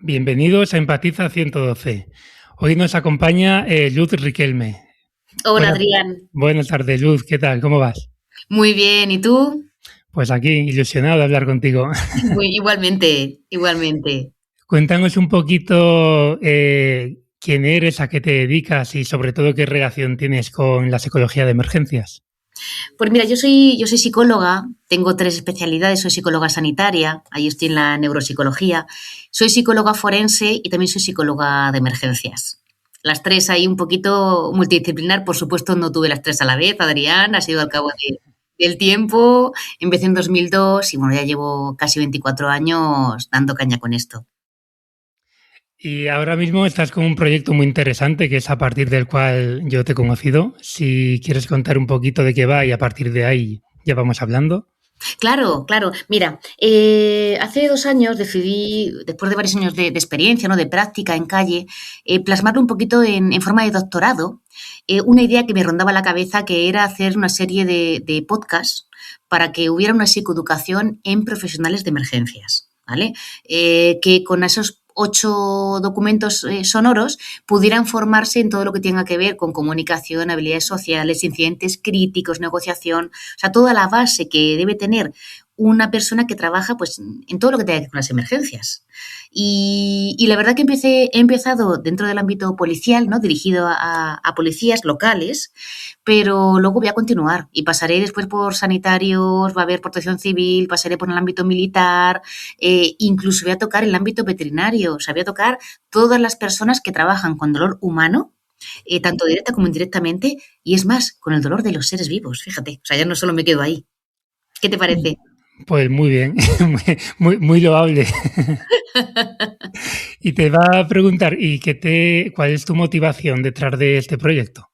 Bienvenidos a Empatiza 112. Hoy nos acompaña Luz Riquelme. Hola, Adrián. Buenas tardes, Luz. ¿Qué tal? ¿Cómo vas? Muy bien. ¿Y tú? Pues aquí, ilusionado de hablar contigo. Igualmente. Cuéntanos un poquito quién eres, a qué te dedicas y sobre todo qué relación tienes con la psicología de emergencias. Pues mira, yo soy psicóloga, tengo 3 especialidades, soy psicóloga sanitaria, ahí estoy en la neuropsicología, soy psicóloga forense y también soy psicóloga de emergencias. Las 3 ahí un poquito multidisciplinar, por supuesto no tuve las 3 a la vez, Adrián, ha sido al cabo del tiempo, empecé en 2002 y bueno, ya llevo casi 24 años dando caña con esto. Y ahora mismo estás con un proyecto muy interesante que es a partir del cual yo te he conocido. Si quieres contar un poquito de qué va y a partir de ahí ya vamos hablando. Claro. Mira, hace 2 años decidí, después de varios años de experiencia, ¿no? De práctica en calle, plasmarlo un poquito en forma de doctorado, una idea que me rondaba la cabeza que era hacer una serie de podcasts para que hubiera una psicoeducación en profesionales de emergencias, ¿vale? Que con esos 8 documentos sonoros pudieran formarse en todo lo que tenga que ver con comunicación, habilidades sociales, incidentes críticos, negociación, o sea, toda la base que debe tener una persona que trabaja pues, en todo lo que tenga que ver con las emergencias. Y la verdad que he empezado dentro del ámbito policial, ¿no? Dirigido a policías locales, pero luego voy a continuar y pasaré después por sanitarios, va a haber protección civil, pasaré por el ámbito militar, incluso voy a tocar el ámbito veterinario, o sea, voy a tocar todas las personas que trabajan con dolor humano, tanto directa como indirectamente, y es más, con el dolor de los seres vivos, fíjate, o sea, ya no solo me quedo ahí. ¿Qué te parece? Pues muy bien, muy loable. Y te va a preguntar, ¿cuál es tu motivación detrás de este proyecto?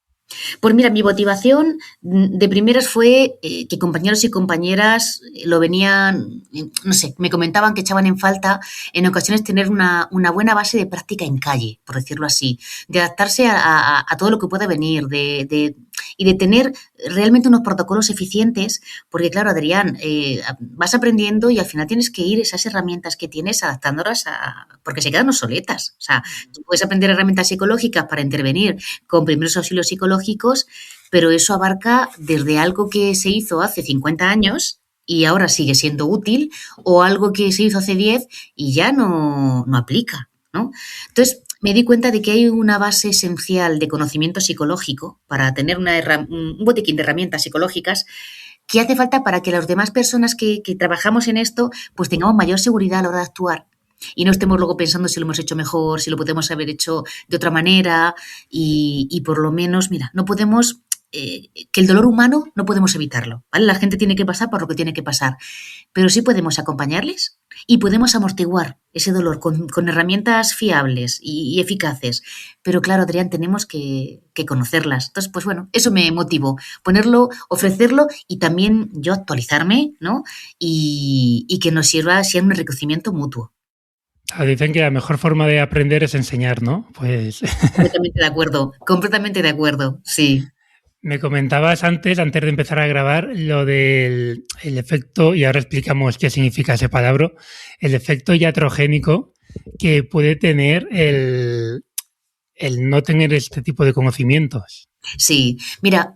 Pues mira, mi motivación de primeras fue que compañeros y compañeras lo venían, no sé, me comentaban que echaban en falta en ocasiones tener una buena base de práctica en calle, por decirlo así, de adaptarse a todo lo que pueda venir, y de tener realmente unos protocolos eficientes, porque claro, Adrián, vas aprendiendo y al final tienes que ir esas herramientas que tienes adaptándolas porque se quedan obsoletas. O sea, tú puedes aprender herramientas psicológicas para intervenir con primeros auxilios psicológicos, pero eso abarca desde algo que se hizo hace 50 años y ahora sigue siendo útil, o algo que se hizo hace 10 y ya no aplica, ¿no? Entonces, me di cuenta de que hay una base esencial de conocimiento psicológico para tener un botiquín de herramientas psicológicas que hace falta para que las demás personas que trabajamos en esto pues tengamos mayor seguridad a la hora de actuar y no estemos luego pensando si lo hemos hecho mejor, si lo podemos haber hecho de otra manera y por lo menos, mira, no podemos, que el dolor humano no podemos evitarlo, ¿vale? La gente tiene que pasar por lo que tiene que pasar, pero sí podemos acompañarles y podemos amortiguar ese dolor con herramientas fiables y eficaces. Pero claro, Adrián, tenemos que conocerlas. Entonces, pues bueno, eso me motivó, ponerlo, ofrecerlo y también yo actualizarme, ¿no? Y que nos sirva, sea un enriquecimiento mutuo. Dicen que la mejor forma de aprender es enseñar, ¿no? Pues Completamente de acuerdo, sí. me comentabas antes de empezar a grabar, lo del el efecto, y ahora explicamos qué significa ese palabra, el efecto iatrogénico que puede tener el no tener este tipo de conocimientos. Sí, mira,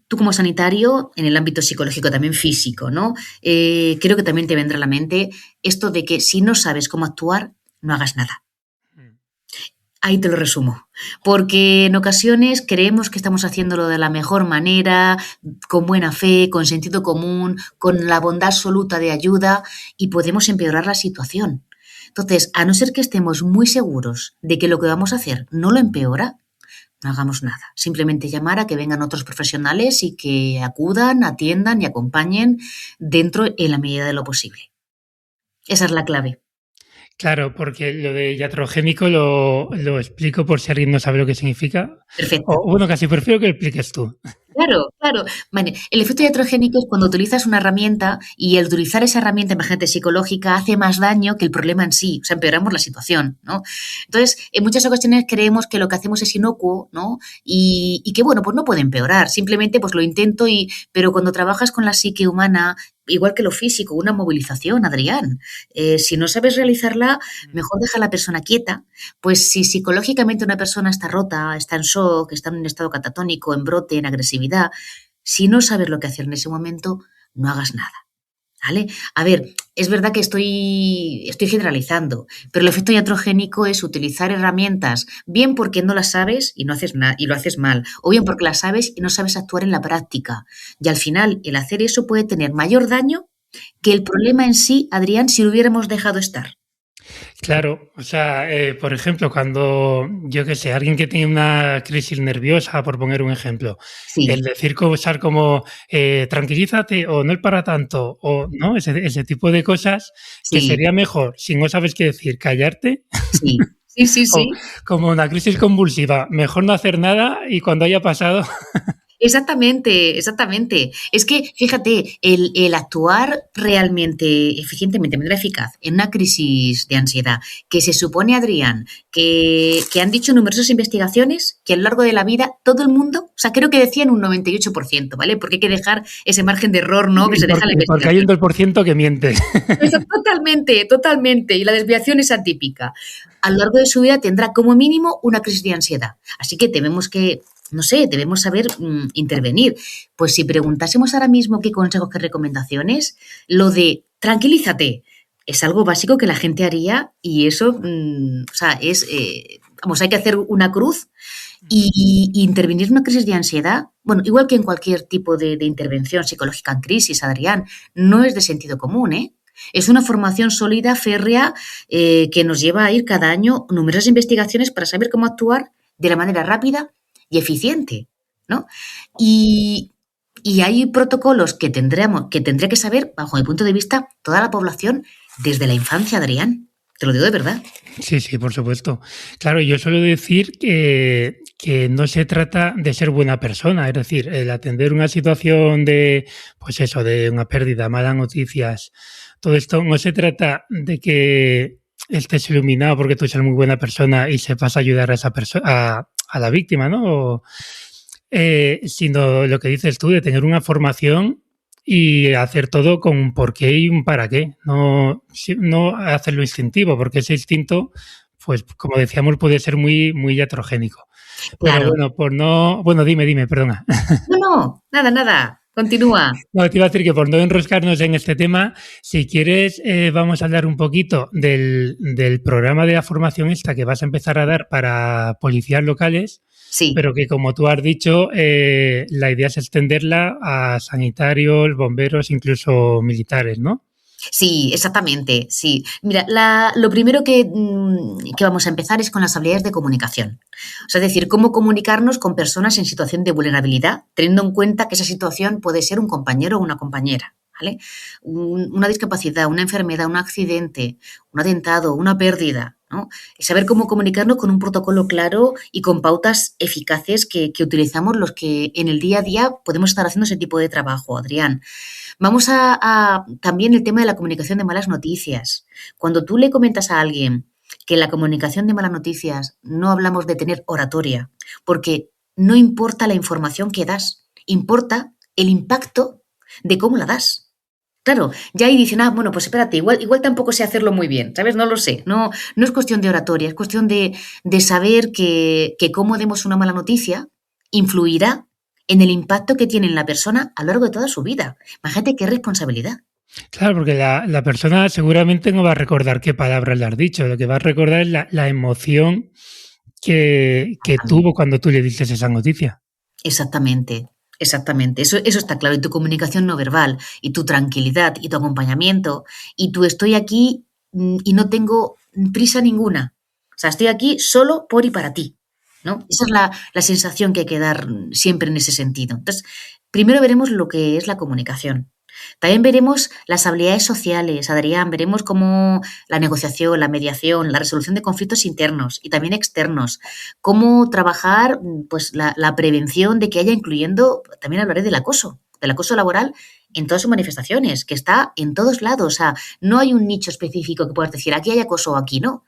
tú como sanitario, en el ámbito psicológico, también físico, ¿no? Creo que también te vendrá a la mente esto de que si no sabes cómo actuar, no hagas nada. Ahí te lo resumo, porque en ocasiones creemos que estamos haciéndolo de la mejor manera, con buena fe, con sentido común, con la bondad absoluta de ayuda y podemos empeorar la situación. Entonces, a no ser que estemos muy seguros de que lo que vamos a hacer no lo empeora, no hagamos nada. Simplemente llamar a que vengan otros profesionales y que acudan, atiendan y acompañen dentro en la medida de lo posible. Esa es la clave. Claro, porque lo de iatrogénico lo explico por si alguien no sabe lo que significa. Perfecto. O bueno, casi prefiero que lo expliques tú. Claro. Vale. El efecto iatrogénico es cuando utilizas una herramienta y el utilizar esa herramienta, imagínate, psicológica, hace más daño que el problema en sí. O sea, empeoramos la situación, ¿no? Entonces, en muchas ocasiones creemos que lo que hacemos es inocuo, ¿no? Y que, bueno, pues no puede empeorar. Simplemente, pues lo intento pero cuando trabajas con la psique humana, igual que lo físico, una movilización, Adrián. Si no sabes realizarla, mejor deja a la persona quieta. Pues si psicológicamente una persona está rota, está en shock, está en un estado catatónico, en brote, en agresividad, si no sabes lo que hacer en ese momento, no hagas nada. ¿Vale? A ver, es verdad que estoy generalizando, pero el efecto iatrogénico es utilizar herramientas, bien porque no las sabes y no haces nada y lo haces mal, o bien porque las sabes y no sabes actuar en la práctica. Y al final, el hacer eso puede tener mayor daño que el problema en sí, Adrián, si lo hubiéramos dejado estar. Claro, o sea, por ejemplo, cuando, yo qué sé, alguien que tiene una crisis nerviosa, por poner un ejemplo, el Sí, decir cosas como tranquilízate o no es para tanto, o no, ese tipo de cosas que sí, sería mejor, si no sabes qué decir, callarte, sí, sí, sí, o sí. como una crisis convulsiva, mejor no hacer nada y cuando haya pasado, Exactamente, exactamente. Es que, fíjate, el actuar realmente, eficientemente, de manera eficaz en una crisis de ansiedad, que se supone, Adrián, que han dicho numerosas investigaciones que a lo largo de la vida todo el mundo, o sea, creo que decían un 98%, ¿vale? Porque hay que dejar ese margen de error, ¿no? Que se deja en la porque hay un investigación. 2% que miente. Totalmente, totalmente. Y la desviación es atípica. A lo largo de su vida tendrá como mínimo una crisis de ansiedad. Así que tenemos que, no sé, debemos saber intervenir. Pues si preguntásemos ahora mismo qué consejos, qué recomendaciones, lo de tranquilízate es algo básico que la gente haría y eso, o sea, vamos, hay que hacer una cruz y intervenir en una crisis de ansiedad, bueno, igual que en cualquier tipo de intervención psicológica en crisis, Adrián, no es de sentido común, ¿eh? Es una formación sólida, férrea, que nos lleva a ir cada año numerosas investigaciones para saber cómo actuar de la manera rápida y eficiente, ¿no? Y, y hay protocolos que tendría que saber, bajo mi punto de vista, toda la población desde la infancia, Adrián. Te lo digo de verdad. Sí, sí, por supuesto. Claro, yo suelo decir que no se trata de ser buena persona, es decir, el atender una situación de, pues eso, de una pérdida, malas noticias, todo esto, no se trata de que estés iluminado porque tú seas muy buena persona y sepas ayudar a esa persona, a la víctima, ¿no? Sino lo que dices tú, de tener una formación y hacer todo con un porqué y un para qué, no hacerlo instintivo, porque ese instinto, pues como decíamos, puede ser muy iatrogénico. Pero Claro. bueno, por no, bueno, dime, perdona. No, no, nada, nada. Continúa. No, te iba a decir que por no enroscarnos en este tema, si quieres, vamos a hablar un poquito del programa de la formación esta que vas a empezar a dar para policías locales, Sí. pero que como tú has dicho, la idea es extenderla a sanitarios, bomberos, incluso militares, ¿no? Sí, exactamente, sí. Mira, lo primero que vamos a empezar es con las habilidades de comunicación. O sea, es decir, cómo comunicarnos con personas en situación de vulnerabilidad, teniendo en cuenta que esa situación puede ser un compañero o una compañera, ¿vale? Una discapacidad, una enfermedad, un accidente, un atentado, una pérdida, ¿no? Y saber cómo comunicarnos con un protocolo claro y con pautas eficaces que utilizamos los que en el día a día podemos estar haciendo ese tipo de trabajo, Adrián. Vamos también el tema de la comunicación de malas noticias. Cuando tú le comentas a alguien que en la comunicación de malas noticias no hablamos de tener oratoria, porque no importa la información que das, importa el impacto de cómo la das. Claro, ya ahí dicen, bueno, pues espérate, igual tampoco sé hacerlo muy bien, ¿sabes? No lo sé, no es cuestión de oratoria, es cuestión de saber que cómo demos una mala noticia influirá en el impacto que tiene en la persona a lo largo de toda su vida. Imagínate qué responsabilidad. Claro, porque la persona seguramente no va a recordar qué palabras le has dicho, lo que va a recordar es la emoción que tuvo cuando tú le dices esa noticia. Exactamente, exactamente. Eso está claro. Y tu comunicación no verbal, y tu tranquilidad, y tu acompañamiento, y tu estoy aquí y no tengo prisa ninguna. O sea, estoy aquí solo por y para ti, ¿no? Esa es la sensación que hay que dar siempre en ese sentido. Entonces, primero veremos lo que es la comunicación. También veremos las habilidades sociales, Adrián, veremos cómo la negociación, la mediación, la resolución de conflictos internos y también externos, cómo trabajar pues, la prevención de que haya, incluyendo, también hablaré del acoso laboral en todas sus manifestaciones, que está en todos lados. O sea, no hay un nicho específico que puedas decir, aquí hay acoso o aquí no.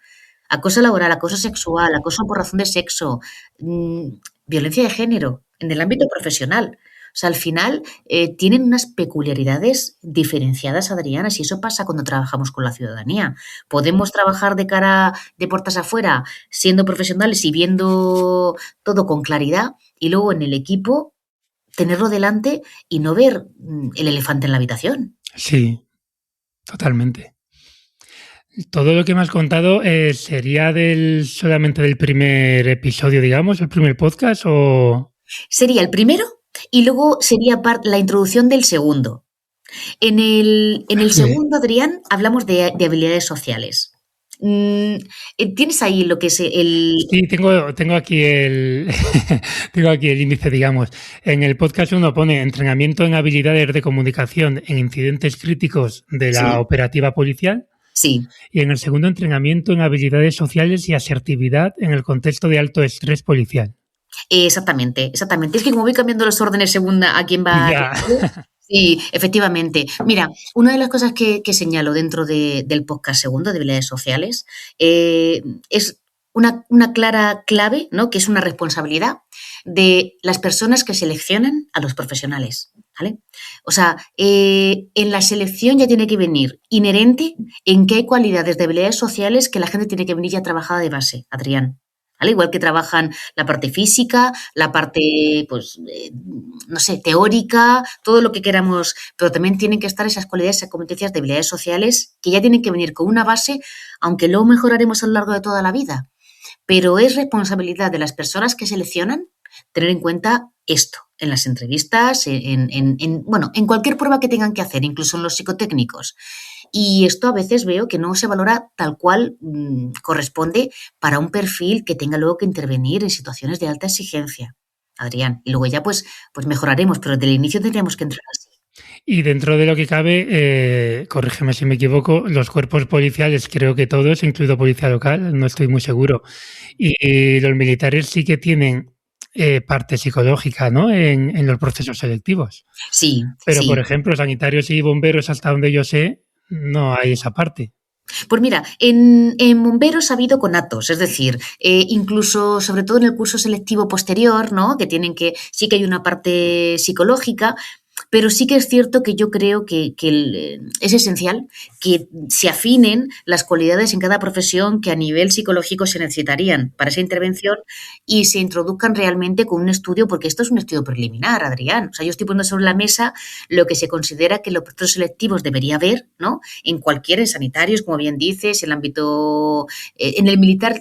Acoso laboral, acoso sexual, acoso por razón de sexo, violencia de género en el ámbito profesional. sea, al final tienen unas peculiaridades diferenciadas, Adriana, y eso pasa cuando trabajamos con la ciudadanía. Podemos trabajar de cara de puertas afuera, siendo profesionales y viendo todo con claridad, y luego en el equipo tenerlo delante y no ver el elefante en la habitación. Sí, totalmente. Todo lo que me has contado sería solamente del primer episodio, digamos, el primer podcast, o... Sería el primero y luego sería la introducción del segundo. En el segundo, Adrián, hablamos de habilidades sociales. ¿Tienes ahí lo que es el...? Sí, tengo aquí tengo aquí el índice, digamos. En el podcast 1 pone entrenamiento en habilidades de comunicación en incidentes críticos de la operativa policial. Sí. Y en el segundo, entrenamiento en habilidades sociales y asertividad en el contexto de alto estrés policial. Exactamente. Es que como voy cambiando los órdenes según a quién va... Ya. Sí, efectivamente. Mira, una de las cosas que señalo dentro del podcast segundo de habilidades sociales es una clara clave, ¿no? Que es una responsabilidad de las personas que seleccionan a los profesionales, ¿vale? O sea, en la selección ya tiene que venir inherente en que hay cualidades de habilidades sociales que la gente tiene que venir ya trabajada de base, Adrián. ¿Vale? Igual que trabajan la parte física, la parte, pues, no sé, teórica, todo lo que queramos, pero también tienen que estar esas cualidades, esas competencias de habilidades sociales que ya tienen que venir con una base, aunque luego mejoraremos a lo largo de toda la vida. Pero es responsabilidad de las personas que seleccionan tener en cuenta esto en las entrevistas, en cualquier prueba que tengan que hacer, incluso en los psicotécnicos. Y esto a veces veo que no se valora tal cual corresponde para un perfil que tenga luego que intervenir en situaciones de alta exigencia, Adrián. Y luego ya pues mejoraremos, pero desde el inicio tendríamos que entrar así. Y dentro de lo que cabe, corrígeme si me equivoco, los cuerpos policiales, creo que todos, incluido policía local, no estoy muy seguro. Y los militares sí que tienen parte psicológica, ¿no? En los procesos selectivos. Sí. Pero, sí. por ejemplo, sanitarios y bomberos, hasta donde yo sé, no hay esa parte. Pues mira, en bomberos ha habido conatos, es decir, incluso, sobre todo en el curso selectivo posterior, ¿no? Que sí que hay una parte psicológica, pero sí que es cierto que yo creo que es esencial que se afinen las cualidades en cada profesión que a nivel psicológico se necesitarían para esa intervención y se introduzcan realmente con un estudio, porque esto es un estudio preliminar, Adrián. O sea, yo estoy poniendo sobre la mesa lo que se considera que los procesos selectivos debería haber, ¿no? En sanitarios, como bien dices, en el ámbito, en el militar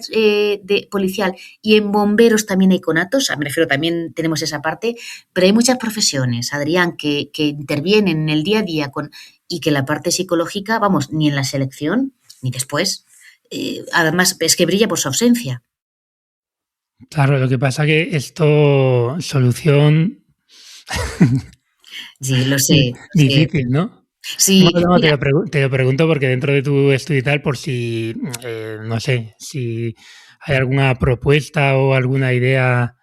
policial y en bomberos también hay conatos, me refiero, también tenemos esa parte, pero hay muchas profesiones, Adrián, que intervienen en el día a día y que la parte psicológica, vamos, ni en la selección ni después, además es que brilla por su ausencia. Claro, lo que pasa que esto, solución... Sí, lo sé. Difícil, ¿no? Sí. No, te lo pregunto porque dentro de tu estudio y tal, por si, no sé, si hay alguna propuesta o alguna idea...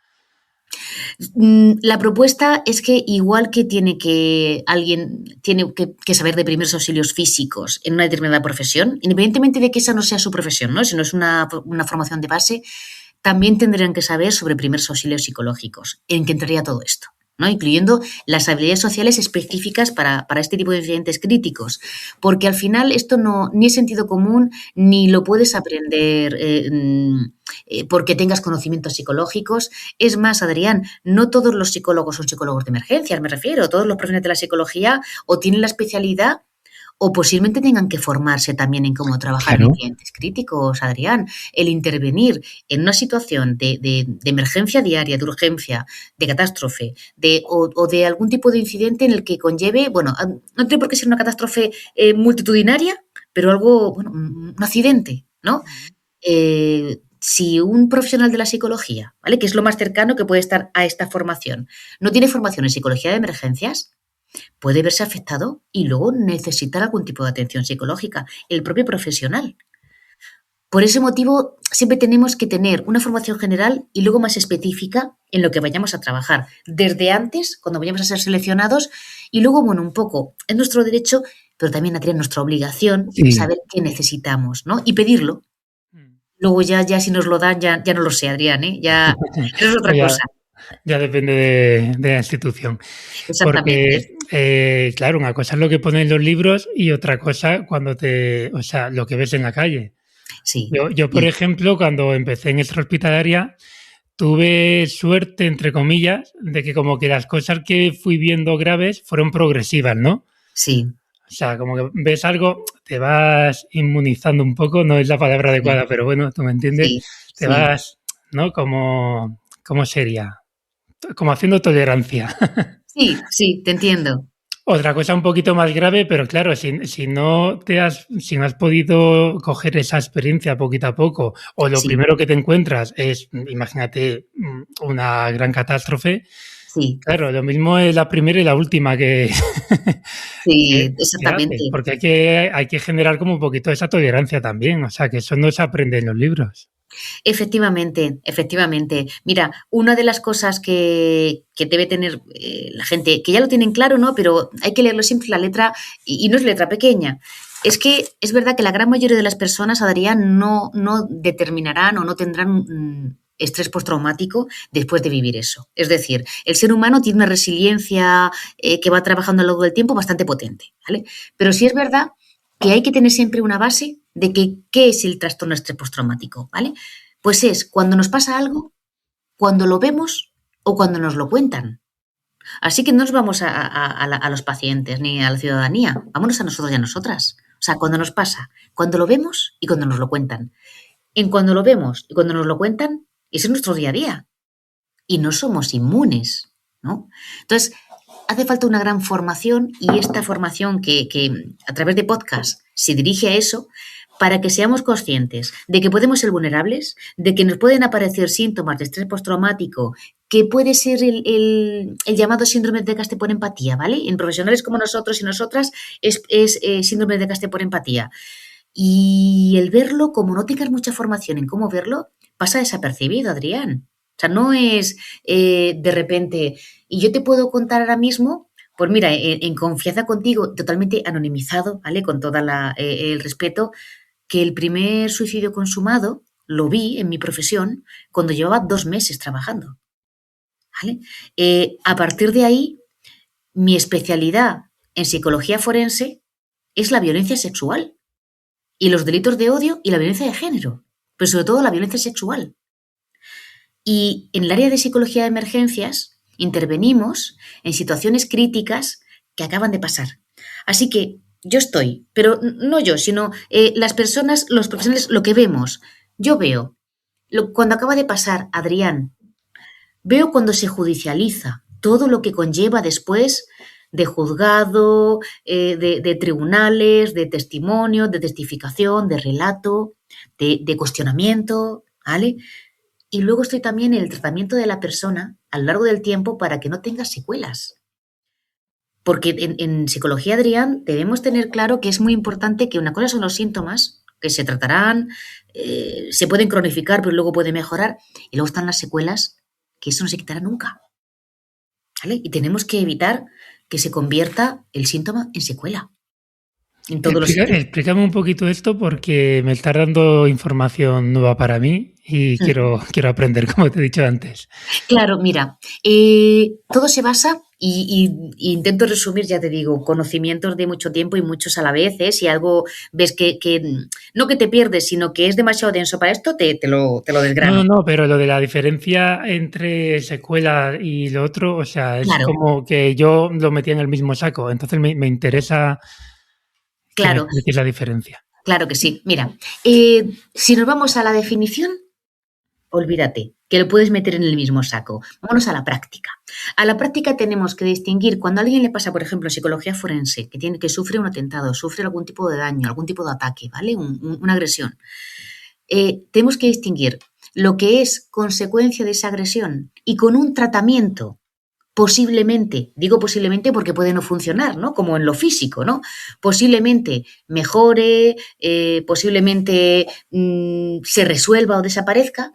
La propuesta es que igual que alguien tiene que saber de primeros auxilios físicos en una determinada profesión, independientemente de que esa no sea su profesión, ¿no? Si no es una formación de base, también tendrían que saber sobre primeros auxilios psicológicos, en que entraría todo esto, ¿no? Incluyendo las habilidades sociales específicas para este tipo de incidentes críticos, porque al final esto ni es sentido común ni lo puedes aprender porque tengas conocimientos psicológicos. Es más, Adrián, no todos los psicólogos son psicólogos de emergencias, me refiero. Todos los profesionales de la psicología o tienen la especialidad o posiblemente tengan que formarse también en cómo trabajar en incidentes críticos, Adrián. El intervenir en una situación de emergencia diaria, de urgencia, de catástrofe, o de algún tipo de incidente en el que conlleve, bueno, no tiene por qué ser una catástrofe multitudinaria, pero algo, bueno, un accidente, ¿no? Si un profesional de la psicología, ¿vale?, que es lo más cercano que puede estar a esta formación, no tiene formación en psicología de emergencias, puede verse afectado y luego necesitar algún tipo de atención psicológica, el propio profesional. Por ese motivo, siempre tenemos que tener una formación general y luego más específica en lo que vayamos a trabajar, desde antes, cuando vayamos a ser seleccionados, y luego, bueno, un poco, es nuestro derecho, pero también a tener nuestra obligación, saber qué necesitamos, ¿no? Y pedirlo. Luego ya si nos lo dan, ya no lo sé, Adrián, ¿eh? Ya eso es otra cosa. Ya depende de la institución. Exactamente. Porque, claro, una cosa es lo que ponen en los libros y otra cosa o sea, lo que ves en la calle. Sí, Yo, por sí, ejemplo, cuando empecé en extrahospitalaria, tuve suerte, entre comillas, de que como que las cosas que fui viendo graves fueron progresivas, ¿no? sí, O sea, como que ves algo, te vas inmunizando un poco, no es la palabra sí, adecuada, pero bueno, tú me entiendes, sí, te sí. vas, ¿no? Como, ¿cómo sería? Como haciendo tolerancia. Sí, sí, te entiendo. Otra cosa un poquito más grave, pero claro, si no has podido coger esa experiencia poquito a poco, o lo Sí, primero que te encuentras es, imagínate, una gran catástrofe, sí, claro, lo mismo es la primera y la última sí, que haces, exactamente. porque hay que generar como un poquito esa tolerancia también, o sea, que eso no se aprende en los libros. Efectivamente, efectivamente. Mira, una de las cosas que debe tener la gente, que ya lo tienen claro, ¿no? Pero hay que leerlo siempre la letra, y no es letra pequeña. Es que es verdad que la gran mayoría de las personas, Adrián, no determinarán o no tendrán estrés postraumático después de vivir eso. Es decir, el ser humano tiene una resiliencia que va trabajando a lo largo del tiempo bastante potente, ¿vale? Pero sí es verdad que hay que tener siempre una base de que qué es el trastorno de estrés postraumático, ¿vale? Pues es cuando nos pasa algo, cuando lo vemos o cuando nos lo cuentan. Así que no nos vamos a los pacientes ni a la ciudadanía, vámonos a nosotros y a nosotras. O sea, cuando nos pasa, cuando lo vemos y cuando nos lo cuentan. En cuando lo vemos y cuando nos lo cuentan, ese es nuestro día a día. Y no somos inmunes, ¿no? Entonces, hace falta una gran formación y esta formación que a través de podcast se dirige a eso para que seamos conscientes de que podemos ser vulnerables, de que nos pueden aparecer síntomas de estrés postraumático, que puede ser el llamado síndrome de desgaste por empatía, ¿vale? En profesionales como nosotros y nosotras es síndrome de desgaste por empatía. Y el verlo, como no tengas mucha formación en cómo verlo, pasa desapercibido, Adrián. O sea, no es de repente, y yo te puedo contar ahora mismo, pues mira, en confianza contigo, totalmente anonimizado, ¿vale? Con todo el respeto, que el primer suicidio consumado lo vi en mi profesión cuando llevaba 2 meses trabajando, ¿vale? A partir de ahí, mi especialidad en psicología forense es la violencia sexual y los delitos de odio y la violencia de género, pero sobre todo la violencia sexual. Y en el área de psicología de emergencias intervenimos en situaciones críticas que acaban de pasar. Así que yo estoy, pero no yo, sino las personas, los profesionales, lo que vemos. Yo veo, cuando acaba de pasar, Adrián, veo cuando se judicializa todo lo que conlleva después de juzgado, de tribunales, de testimonio, de testificación, de relato, de cuestionamiento, ¿vale? Y luego estoy también en el tratamiento de la persona a lo largo del tiempo para que no tenga secuelas. Porque en psicología, Adrián, debemos tener claro que es muy importante que una cosa son los síntomas, que se tratarán, se pueden cronificar, pero luego puede mejorar, y luego están las secuelas, que eso no se quitará nunca. ¿Vale? Y tenemos que evitar que se convierta el síntoma en secuela, en todos los sentidos. Explícame un poquito esto porque me está dando información nueva para mí y quiero aprender, como te he dicho antes. Claro, mira, todo se basa, y intento resumir, ya te digo, conocimientos de mucho tiempo y muchos a la vez, ¿eh? Si algo ves no que te pierdes, sino que es demasiado denso para esto, te lo No, no, desgrano. no, pero lo de la diferencia entre secuela y lo otro, o sea, es Claro, como que yo lo metía en el mismo saco. Entonces me interesa que me claro, expliques la diferencia. claro que sí. Mira, si nos vamos a la definición, olvídate, que lo puedes meter en el mismo saco. Vámonos a la práctica. A la práctica tenemos que distinguir cuando a alguien le pasa, por ejemplo, en psicología forense, que sufre un atentado, sufre algún tipo de daño, algún tipo de ataque, ¿vale? Una agresión. Tenemos que distinguir lo que es consecuencia de esa agresión y con un tratamiento posiblemente, digo posiblemente porque puede no funcionar, ¿no? Como en lo físico, ¿no? Posiblemente mejore, posiblemente se resuelva o desaparezca,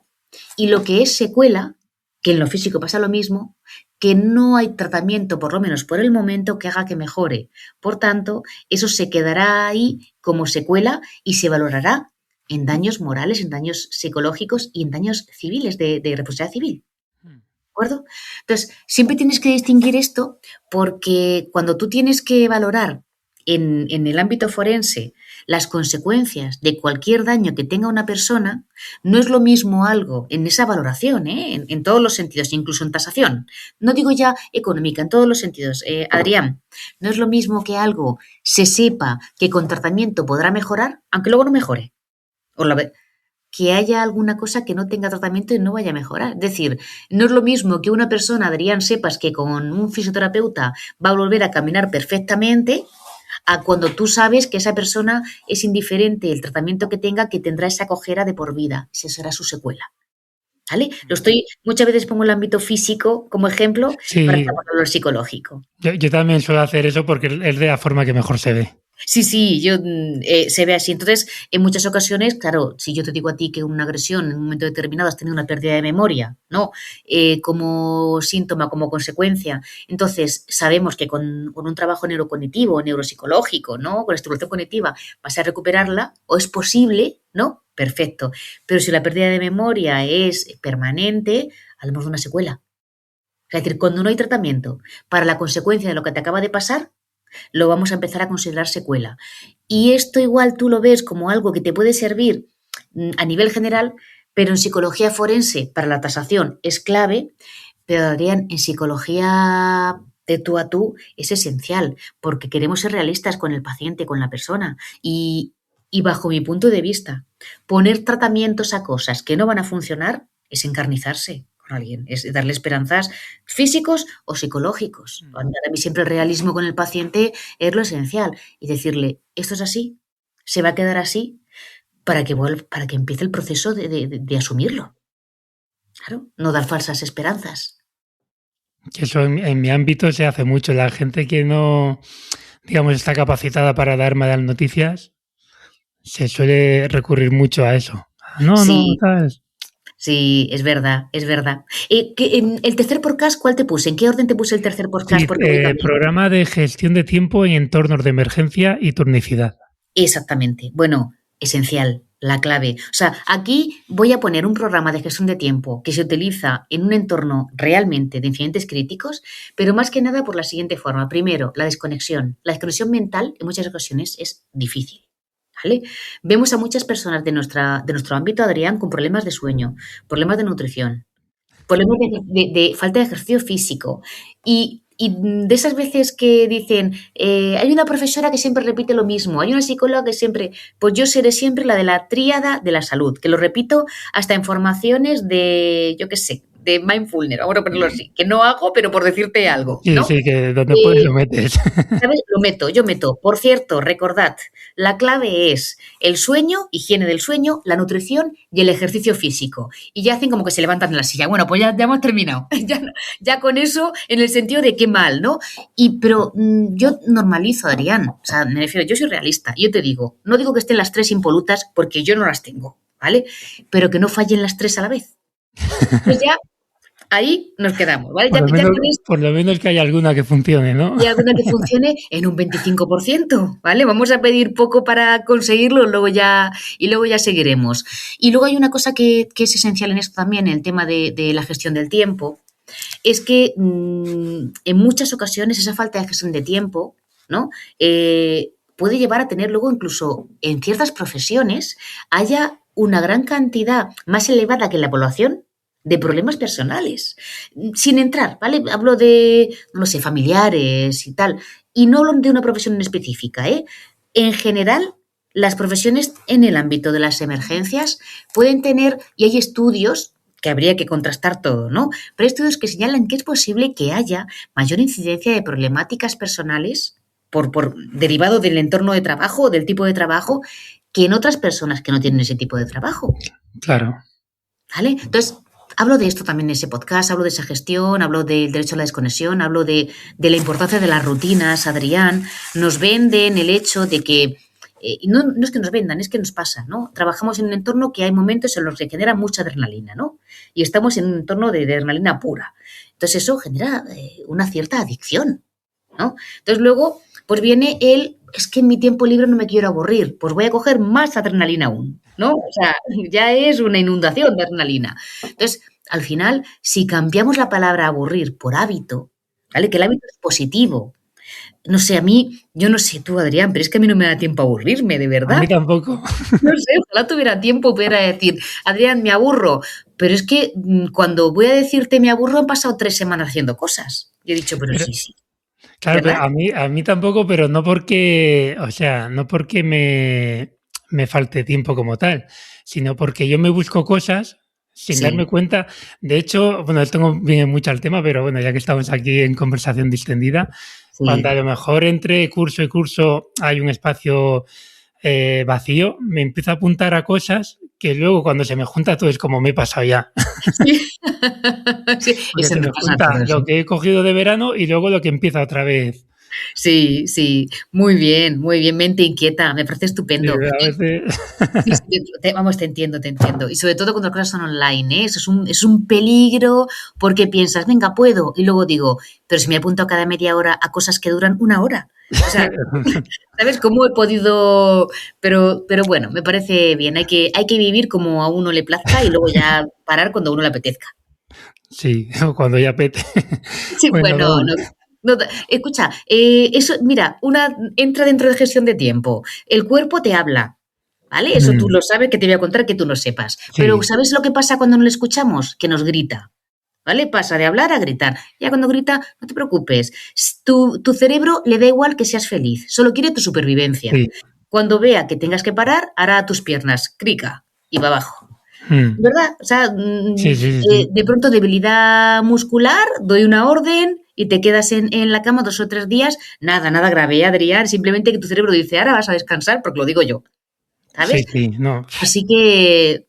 y lo que es secuela, que en lo físico pasa lo mismo, que no hay tratamiento, por lo menos por el momento, que haga que mejore. Por tanto, eso se quedará ahí como secuela y se valorará en daños morales, en daños psicológicos y en daños civiles, de responsabilidad civil. ¿De acuerdo? Entonces, siempre tienes que distinguir esto porque cuando tú tienes que valorar en el ámbito forense las consecuencias de cualquier daño que tenga una persona, no es lo mismo algo en esa valoración, en todos los sentidos, incluso en tasación. No digo ya económica, en todos los sentidos. Adrián, no es lo mismo que algo se sepa que con tratamiento podrá mejorar, aunque luego no mejore. O que haya alguna cosa que no tenga tratamiento y no vaya a mejorar. Es decir, no es lo mismo que una persona, Adrián, sepas que con un fisioterapeuta va a volver a caminar perfectamente a cuando tú sabes que esa persona es indiferente el tratamiento que tenga, que tendrá esa cojera de por vida. Esa será su secuela. ¿Vale? Muchas veces pongo el ámbito físico como ejemplo para Sí, trabajar lo psicológico. yo también suelo hacer eso porque es de la forma que mejor se ve. Sí, se ve así. Entonces, en muchas ocasiones, claro, si yo te digo a ti que una agresión en un momento determinado has tenido una pérdida de memoria, ¿no? Como síntoma, como consecuencia, entonces sabemos que con un trabajo neurocognitivo, neuropsicológico, ¿no? Con estimulación cognitiva vas a recuperarla, o es posible, ¿no? Perfecto. Pero si la pérdida de memoria es permanente, hablamos de una secuela. Es decir, cuando no hay tratamiento para la consecuencia de lo que te acaba de pasar, lo vamos a empezar a considerar secuela. Y esto igual tú lo ves como algo que te puede servir a nivel general, pero en psicología forense para la tasación es clave, pero Adrián, en psicología de tú a tú es esencial, porque queremos ser realistas con el paciente, con la persona. Y bajo mi punto de vista, poner tratamientos a cosas que no van a funcionar es encarnizarse con alguien, es darle esperanzas físicos o psicológicos. Para mí siempre el realismo con el paciente es lo esencial y decirle, esto es así, se va a quedar así para que empiece el proceso de asumirlo. Claro, no dar falsas esperanzas. Eso en mi ámbito se hace mucho. La gente que no, digamos, está capacitada para dar malas noticias, se suele recurrir mucho a eso. No, Sí, ¿sabes? sí, es verdad, es verdad. En el tercer podcast, ¿cuál te puse? ¿En qué orden te puse el tercer podcast? Sí, Porque voy cambiando. programa de gestión de tiempo en entornos de emergencia y turnicidad. Exactamente. Bueno, esencial, la clave. O sea, aquí voy a poner un programa de gestión de tiempo que se utiliza en un entorno realmente de incidentes críticos, pero más que nada por la siguiente forma. Primero, la desconexión. La desconexión mental en muchas ocasiones es difícil. ¿Vale? Vemos a muchas personas de nuestro ámbito, Adrián, con problemas de sueño, problemas de nutrición, problemas de falta de ejercicio físico. Y de esas veces que dicen, hay una profesora que siempre repite lo mismo, hay una psicóloga que siempre, pues yo seré siempre la de la tríada de la salud, que lo repito hasta en formaciones de, yo qué sé, de mindfulness, vamos a ponerlo así, que no hago, pero por decirte algo, Sí, ¿no? sí, que donde puedes lo metes. ¿Sabes? Yo meto. Por cierto, recordad, la clave es el sueño, higiene del sueño, la nutrición y el ejercicio físico. Y ya hacen como que se levantan de la silla. Bueno, pues ya hemos terminado. Ya con eso, en el sentido de qué mal, ¿no? Pero yo normalizo, Adrián. O sea, me refiero, yo soy realista. Yo te digo, no digo que estén las tres impolutas porque yo no las tengo, ¿vale? Pero que no fallen las tres a la vez. Pues ya ahí nos quedamos, ¿vale? Ya con eso. Por lo menos que haya alguna que funcione, ¿no? Y alguna que funcione en un 25%, ¿vale? Vamos a pedir poco para conseguirlo, y luego ya seguiremos. Y luego hay una cosa que es esencial en esto también, en el tema de la gestión del tiempo, es que en muchas ocasiones esa falta de gestión de tiempo, ¿no? Puede llevar a tener luego incluso en ciertas profesiones haya una gran cantidad más elevada que en la población de problemas personales, sin entrar, ¿vale? Hablo de, no sé, familiares y tal, y no hablo de una profesión específica, ¿eh? En general, las profesiones en el ámbito de las emergencias pueden tener, y hay estudios que habría que contrastar todo, ¿no? Pero hay estudios que señalan que es posible que haya mayor incidencia de problemáticas personales por derivado del entorno de trabajo o del tipo de trabajo que en otras personas que no tienen ese tipo de trabajo. Claro. ¿Vale? Entonces, hablo de esto también en ese podcast, hablo de esa gestión, hablo del derecho a la desconexión, hablo de la importancia de las rutinas, Adrián. Nos venden el hecho de que, y no es que nos vendan, es que nos pasa, ¿no? Trabajamos en un entorno que hay momentos en los que genera mucha adrenalina, ¿no? Y estamos en un entorno de adrenalina pura. Entonces eso genera una cierta adicción, ¿no? Entonces luego, pues viene es que en mi tiempo libre no me quiero aburrir, pues voy a coger más adrenalina aún, ¿no? O sea, ya es una inundación de adrenalina. Entonces, al final, si cambiamos la palabra aburrir por hábito, ¿vale? Que el hábito es positivo. No sé, a mí, yo no sé tú, Adrián, pero es que a mí no me da tiempo a aburrirme, de A verdad. mí tampoco. No sé, ojalá tuviera tiempo para decir, Adrián, me aburro. Pero es que cuando voy a decirte me aburro, han pasado 3 semanas haciendo cosas. Y he dicho, pero Pero, sí, sí, claro, pero ¿verdad? a mí tampoco, pero no porque, o sea, no porque me falte tiempo como tal, sino porque yo me busco cosas sin darme Sí, cuenta. De hecho, bueno, tengo bien mucho al tema, pero bueno, ya que estamos aquí en conversación distendida, cuando a sí. lo mejor entre curso y curso hay un espacio vacío, me empiezo a apuntar a cosas que luego cuando se me junta todo es como me he pasado ya. Sí. Sí, Porque eso se me me pasa a junta todos, lo ¿eh? que he cogido de verano y luego lo que empieza otra vez. Sí, sí, muy bien, mente inquieta, me parece Sí, estupendo. a veces. Sí, sí, vamos, te entiendo, te entiendo. Y sobre todo cuando las cosas son online, ¿eh? Es un peligro porque piensas, venga, puedo. Y luego digo, pero si me apunto cada media hora a cosas que duran 1 hora. O sea, ¿sabes cómo he podido? Pero bueno, me parece bien. Hay que vivir como a uno le plazca y luego ya parar cuando a uno le apetezca. Sí, cuando ya pete. Sí, Bueno, bueno, Raúl. no. No, escucha, eso, mira, entra dentro de gestión de tiempo. El cuerpo te habla, ¿vale? Eso tú Mm, lo sabes, que te voy a contar que tú lo sepas. Pero sí, ¿sabes lo que pasa cuando no le escuchamos? Que nos grita, ¿vale? Pasa de hablar a gritar. Ya cuando grita, no te preocupes. Tu cerebro le da igual que seas feliz, solo quiere tu supervivencia. sí. Cuando vea que tengas que parar, hará a tus piernas, crica, y va abajo. Mm, ¿Verdad? O sea, sí, sí, sí, sí. de pronto debilidad muscular, doy una orden y te quedas en la cama 2 o 3 días. Nada, nada grave, ¿eh, Adrián. Simplemente que tu cerebro dice, ahora vas a descansar, porque lo digo yo, Sí, ¿sabes? sí, no. Así que,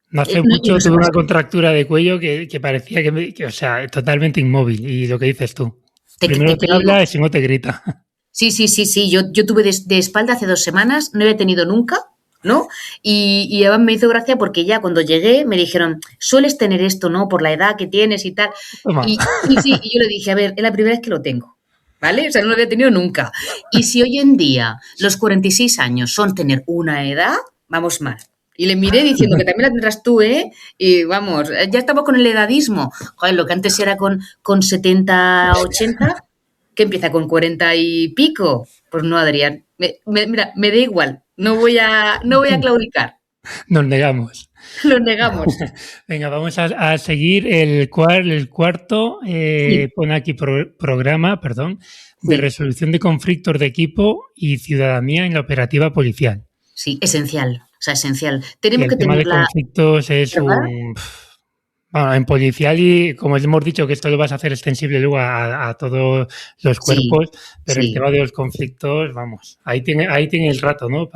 No hace y mucho no tuve sepas una contractura de cuello que parecía o sea, totalmente inmóvil. Y lo que dices tú, te primero te creo. habla y si no te grita. Sí, sí, sí, sí. Yo tuve de espalda hace 2 semanas, no había tenido nunca, ¿no? Y además me hizo gracia porque ya cuando llegué me dijeron, sueles tener esto, ¿no? Por la edad que tienes y tal. Toma. Y sí, y yo le dije, a ver, es la primera vez que lo tengo, ¿vale? O sea, no lo había tenido nunca. Y si hoy en día los 46 años son tener una edad, vamos mal. Y le miré diciendo que también la tendrás tú, ¿eh? Y vamos, ya estamos con el edadismo. Joder, lo que antes era con 70, 80, que empieza con 40 y pico. Pues no, Adrián. Mira, me da igual. No voy a claudicar. Nos negamos. Lo negamos. Venga, vamos a seguir el cuarto, Sí, pone aquí programa, perdón, de sí, resolución de conflictos de equipo y ciudadanía en la operativa policial. sí, esencial. O sea, esencial. Y Tenemos el que tema de tenerla, conflictos es ¿verdad? bueno, en policial y como hemos dicho que esto lo vas a hacer extensible luego a todos los Sí, cuerpos, pero el sí. tema de los conflictos, vamos, ahí tiene el rato, ¿no?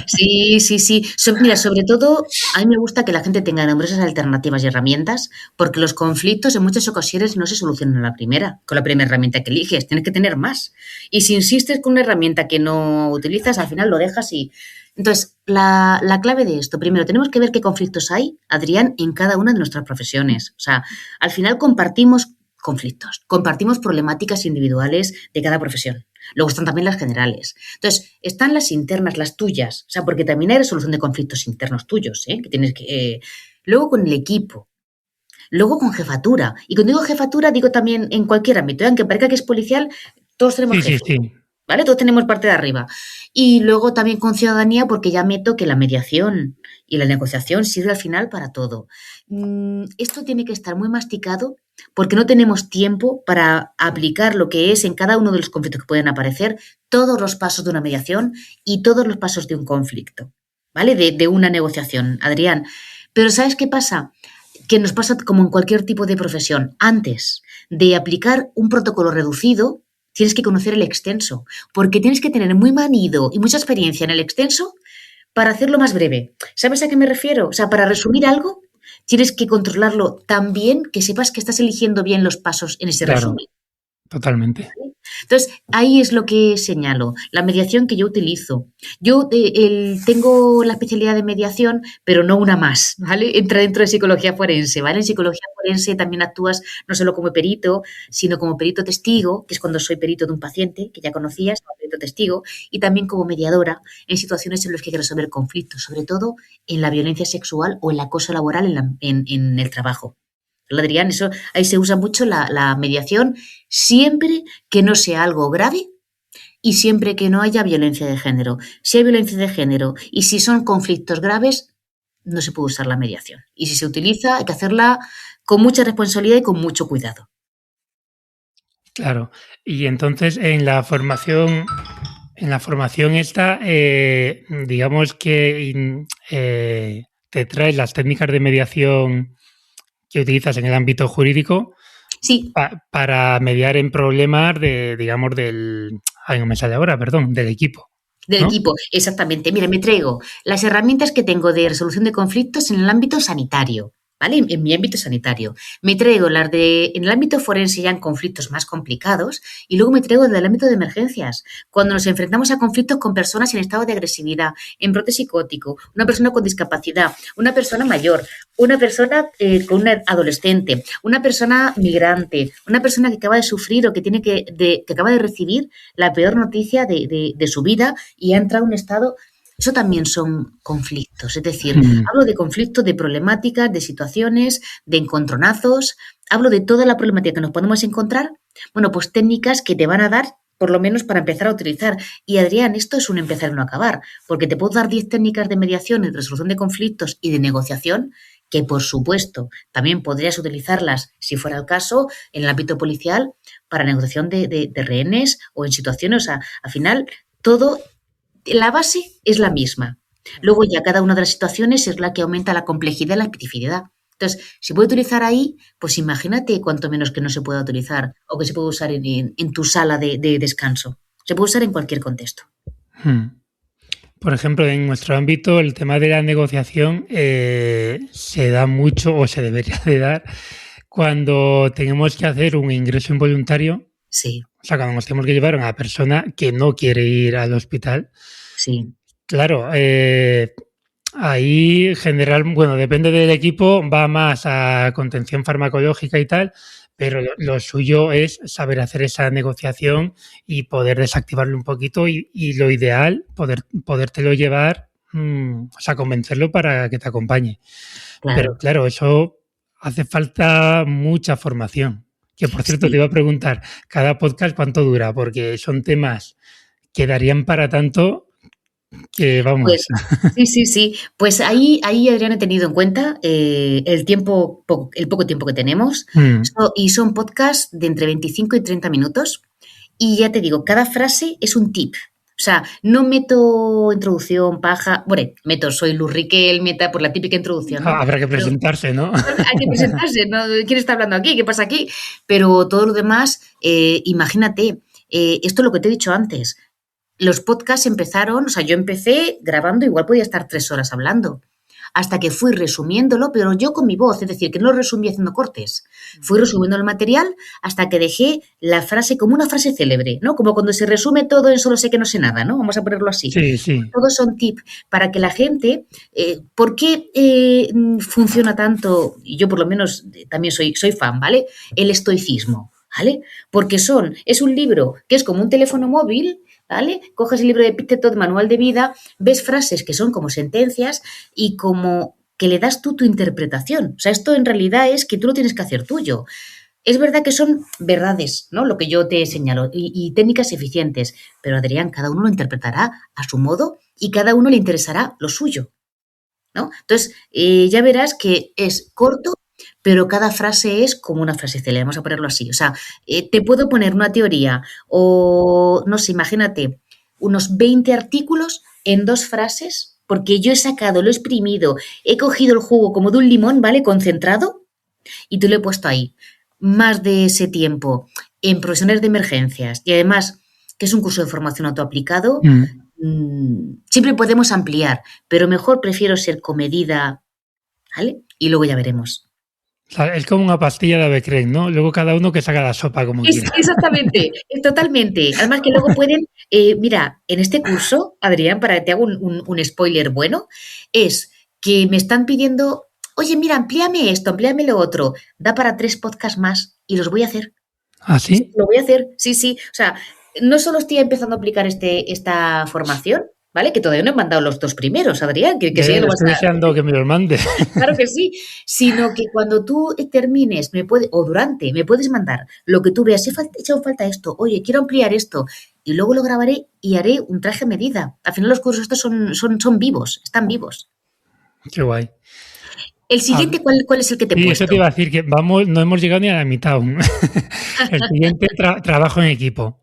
Sí, sí, sí. Mira, sobre todo, a mí me gusta que la gente tenga numerosas alternativas y herramientas, porque los conflictos en muchas ocasiones no se solucionan con la primera herramienta que eliges, tienes que tener más. Y si insistes con una herramienta que no utilizas, al final lo dejas y... Entonces, la clave de esto, primero, tenemos que ver qué conflictos hay, Adrián, en cada una de nuestras profesiones. O sea, al final compartimos conflictos, compartimos problemáticas individuales de cada profesión. Luego están también las generales. Entonces, están las internas, las tuyas, o sea, porque también hay resolución de conflictos internos tuyos, ¿eh? Que tienes que... luego con el equipo, luego con jefatura. Y cuando digo jefatura, digo también en cualquier ámbito, ¿eh? Aunque parezca que es policial, todos tenemos Sí, sí, jefes. sí, ¿Vale? Todos tenemos parte de arriba. Y luego también con ciudadanía, porque ya meto que la mediación y la negociación sirve al final para todo. Esto tiene que estar muy masticado porque no tenemos tiempo para aplicar lo que es en cada uno de los conflictos que pueden aparecer, todos los pasos de una mediación y todos los pasos de un conflicto, ¿vale? De una negociación, Adrián. Pero ¿sabes qué pasa? Que nos pasa como en cualquier tipo de profesión. Antes de aplicar un protocolo reducido, tienes que conocer el extenso, porque tienes que tener muy manido y mucha experiencia en el extenso para hacerlo más breve. ¿Sabes a qué me refiero? O sea, para resumir algo, tienes que controlarlo tan bien que sepas que estás eligiendo bien los pasos en ese claro, resumen. totalmente. Entonces, ahí es lo que señalo, la mediación que yo utilizo. Yo tengo la especialidad de mediación, pero no una más, ¿vale? Entra dentro de psicología forense, ¿vale? En psicología forense también actúas no solo como perito, sino como perito testigo, que es cuando soy perito de un paciente, que ya conocías, como perito testigo, y también como mediadora en situaciones en las que hay que resolver conflictos, sobre todo en la violencia sexual o el acoso laboral en el trabajo. ¿Verdad, Adrián? Eso, ahí se usa mucho la mediación siempre que no sea algo grave y siempre que no haya violencia de género. Si hay violencia de género y si son conflictos graves, no se puede usar la mediación. Y si se utiliza, hay que hacerla con mucha responsabilidad y con mucho cuidado. Claro. Y entonces en la formación esta, digamos que te traes las técnicas de mediación que utilizas en el ámbito jurídico Sí, para mediar en problemas de, digamos, ay, no me sale ahora, perdón, del equipo, del ¿no? equipo, exactamente. Mira, me traigo las herramientas que tengo de resolución de conflictos en el ámbito sanitario, ¿vale? En mi ámbito sanitario. Me traigo las de, en el ámbito forense ya en conflictos más complicados y luego me traigo del ámbito de emergencias, cuando nos enfrentamos a conflictos con personas en estado de agresividad, en brote psicótico, una persona con discapacidad, una persona mayor, una persona con una adolescente, una persona migrante, una persona que acaba de sufrir o que que acaba de recibir la peor noticia de su vida y ha entrado en un estado. Eso también son conflictos, es decir, Mm. hablo de conflictos, de problemáticas, de situaciones, de encontronazos, hablo de toda la problemática que nos podemos encontrar, bueno, pues técnicas que te van a dar, por lo menos para empezar a utilizar. Y Adrián, esto es un empezar y no acabar, porque te puedo dar 10 técnicas de mediación y de resolución de conflictos y de negociación que, por supuesto, también podrías utilizarlas, si fuera el caso, en el ámbito policial para negociación de rehenes o en situaciones, o sea, al final, todo, la base es la misma. Luego ya cada una de las situaciones es la que aumenta la complejidad y la especificidad. Entonces, si puede utilizar ahí, pues imagínate cuánto menos que no se pueda utilizar o que se puede usar en tu sala de descanso. Se puede usar en cualquier contexto. Mm. Por ejemplo, en nuestro ámbito, el tema de la negociación se da mucho o se debería de dar cuando tenemos que hacer un ingreso involuntario, Sí, o sea, cuando nos tenemos que llevar a una persona que no quiere ir al hospital. sí, Claro, ahí general, bueno, depende del equipo, va más a contención farmacológica y tal, pero lo suyo es saber hacer esa negociación y poder desactivarlo un poquito y lo ideal, podértelo llevar, o sea, convencerlo para que te acompañe. Pero claro. claro, eso hace falta mucha formación. Que por cierto, te Sí, iba a preguntar, cada podcast cuánto dura, porque son temas que darían para tanto que vamos. pues sí, sí, sí. Pues ahí Adrián, he tenido en cuenta el tiempo, el poco tiempo que tenemos. Mm. Y son podcasts de entre 25 y 30 minutos. Y ya te digo, cada frase es un tip. O sea, no meto introducción, paja. Bueno, meto, soy Luz Riquel, meta por la típica introducción, ¿no? Habrá que Pero presentarse, ¿no? hay que presentarse, ¿no? ¿Quién está hablando aquí? ¿Qué pasa aquí? Pero todo lo demás, imagínate, esto es lo que te he dicho antes. Los podcasts empezaron, o sea, yo empecé grabando, igual podía estar 3 horas hablando, hasta que fui resumiéndolo, pero yo con mi voz, es decir, que no lo resumí haciendo cortes. Fui resumiendo el material hasta que dejé la frase como una frase célebre, ¿no? Como cuando se resume todo en solo sé que no sé nada, ¿no? Vamos a ponerlo así. Sí, sí. Todos son tips para que la gente, ¿por qué funciona tanto? Y yo por lo menos también soy fan, ¿vale? El estoicismo, ¿vale? Porque es un libro que es como un teléfono móvil, ¿vale? Coges el libro de Epicteto, de Manual de Vida, ves frases que son como sentencias y como que le das tú tu interpretación. O sea, esto en realidad es que tú lo tienes que hacer tuyo. Es verdad que son verdades, ¿no? Lo que yo te señalo, y técnicas eficientes, pero Adrián, cada uno lo interpretará a su modo y cada uno le interesará lo suyo, ¿no? Entonces, ya verás que es corto, pero cada frase es como una frase célebre, vamos a ponerlo así. O sea, te puedo poner una teoría o, no sé, imagínate, unos 20 artículos en 2 frases, porque yo he sacado, lo he exprimido, he cogido el jugo como de un limón, ¿vale? Concentrado, y tú lo he puesto ahí. Más de ese tiempo en profesiones de emergencias y además que es un curso de formación autoaplicado, Mm. siempre podemos ampliar, pero mejor prefiero ser comedida, ¿vale? Y luego ya veremos. O sea, es como una pastilla de Avecren, ¿no? Luego cada uno que saca la sopa como Es quiera. exactamente, es totalmente. Además que luego pueden, mira, en este curso, Adrián, para que te hago un spoiler bueno, es que me están pidiendo, oye, mira, amplíame esto, amplíame lo otro, da para 3 podcasts más y los voy a hacer. ¿Ah, Sí, sí? lo voy a hacer, sí, sí. O sea, no solo estoy empezando a aplicar esta formación, ¿vale? Que todavía no he mandado los 2 primeros, Adrián, que sí que lo vas Estoy a... deseando que me los mande. Claro que sí, sino que cuando tú termines, o durante, me puedes mandar lo que tú veas, he hecho falta esto, oye, quiero ampliar esto, y luego lo grabaré y haré un traje a medida. Al final los cursos estos son vivos, están vivos. Qué guay. El siguiente, ¿cuál es el que te he Sí, eso te puesto? iba a decir, que no hemos llegado ni a la mitad aún. El siguiente, trabajo en equipo.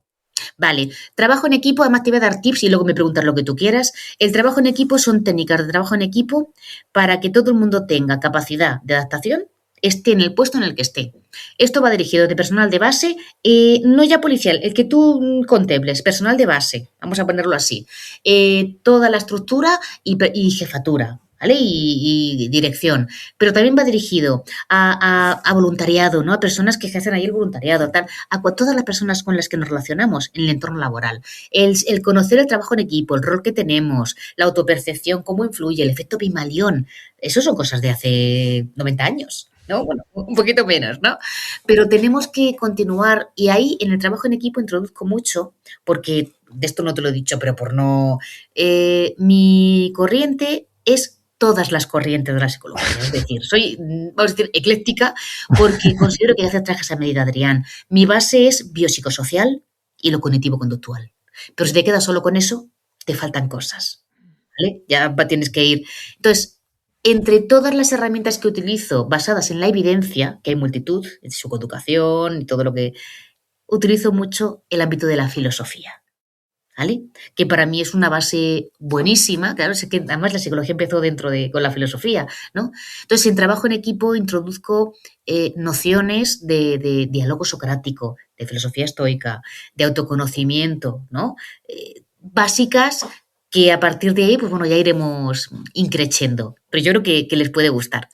Vale, trabajo en equipo, además te voy a dar tips y luego me preguntas lo que tú quieras. El trabajo en equipo son técnicas de trabajo en equipo para que todo el mundo tenga capacidad de adaptación, esté en el puesto en el que esté. Esto va dirigido de personal de base, no ya policial, el que tú contemples, personal de base, vamos a ponerlo así. Toda la estructura y jefatura, ¿vale? Y dirección. Pero también va dirigido a voluntariado, ¿no? A personas que ejercen ahí el voluntariado, tal, todas las personas con las que nos relacionamos en el entorno laboral. El conocer el trabajo en equipo, el rol que tenemos, la autopercepción, cómo influye, el efecto Pigmalión. Eso son cosas de hace 90 años. ¿No? Bueno, un poquito menos, ¿no? Pero tenemos que continuar y ahí en el trabajo en equipo introduzco mucho, porque de esto no te lo he dicho, pero por no... mi corriente es todas las corrientes de la psicología, es decir, soy, vamos a decir, ecléctica porque considero que hay que hacer trajes a medida, Adrián. Mi base es biopsicosocial y lo cognitivo-conductual, pero si te quedas solo con eso, te faltan cosas, ¿vale? Ya tienes que ir. Entonces, entre todas las herramientas que utilizo basadas en la evidencia, que hay multitud, psicoeducación y todo lo que... Utilizo mucho el ámbito de la filosofía, ¿vale? Que para mí es una base buenísima, claro, sé que además la psicología empezó con la filosofía, ¿no? Entonces, en trabajo en equipo introduzco nociones de diálogo socrático, de filosofía estoica, de autoconocimiento, ¿no? Básicas que a partir de ahí, pues bueno, ya iremos increciendo. Pero yo creo que les puede gustar.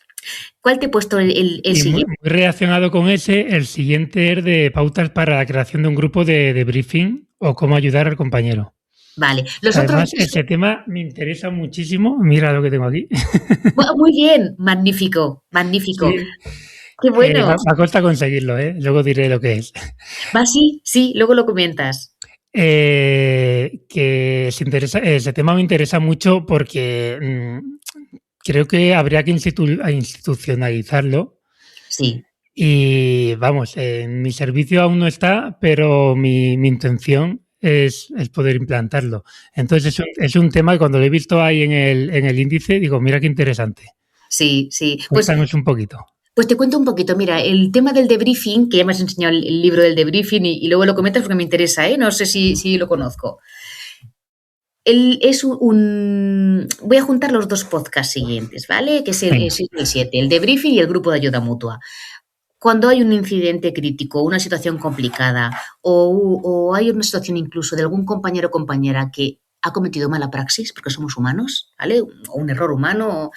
¿Cuál te he puesto el Y muy siguiente? relacionado con ese, el siguiente es de pautas para la creación de un grupo de briefing o cómo ayudar al compañero. Vale. Los otros, Además, ese tema me interesa muchísimo. Mira lo que tengo aquí. muy bien, magnífico, magnífico. Sí, Qué bueno. me cuesta conseguirlo, ¿eh? Luego diré lo que es. Va, sí, sí, luego lo comentas. Que ese tema me interesa mucho porque creo que habría que institucionalizarlo. Sí, Y vamos, en mi servicio aún no está, pero mi intención es poder implantarlo. Entonces es un tema que cuando lo he visto ahí en el índice, digo, mira qué interesante. sí, sí. Cuéntanos un poquito. Pues te cuento un poquito. Mira, el tema del debriefing, que ya me has enseñado el libro del debriefing y luego lo comentas porque me interesa, ¿eh? No sé si lo conozco. Voy a juntar los 2 podcasts siguientes, ¿vale? Que es el Venga. 6 y el 7, el debriefing y el grupo de ayuda mutua. Cuando hay un incidente crítico, una situación complicada o hay una situación incluso de algún compañero o compañera que ha cometido mala praxis, porque somos humanos, ¿vale? O un error humano,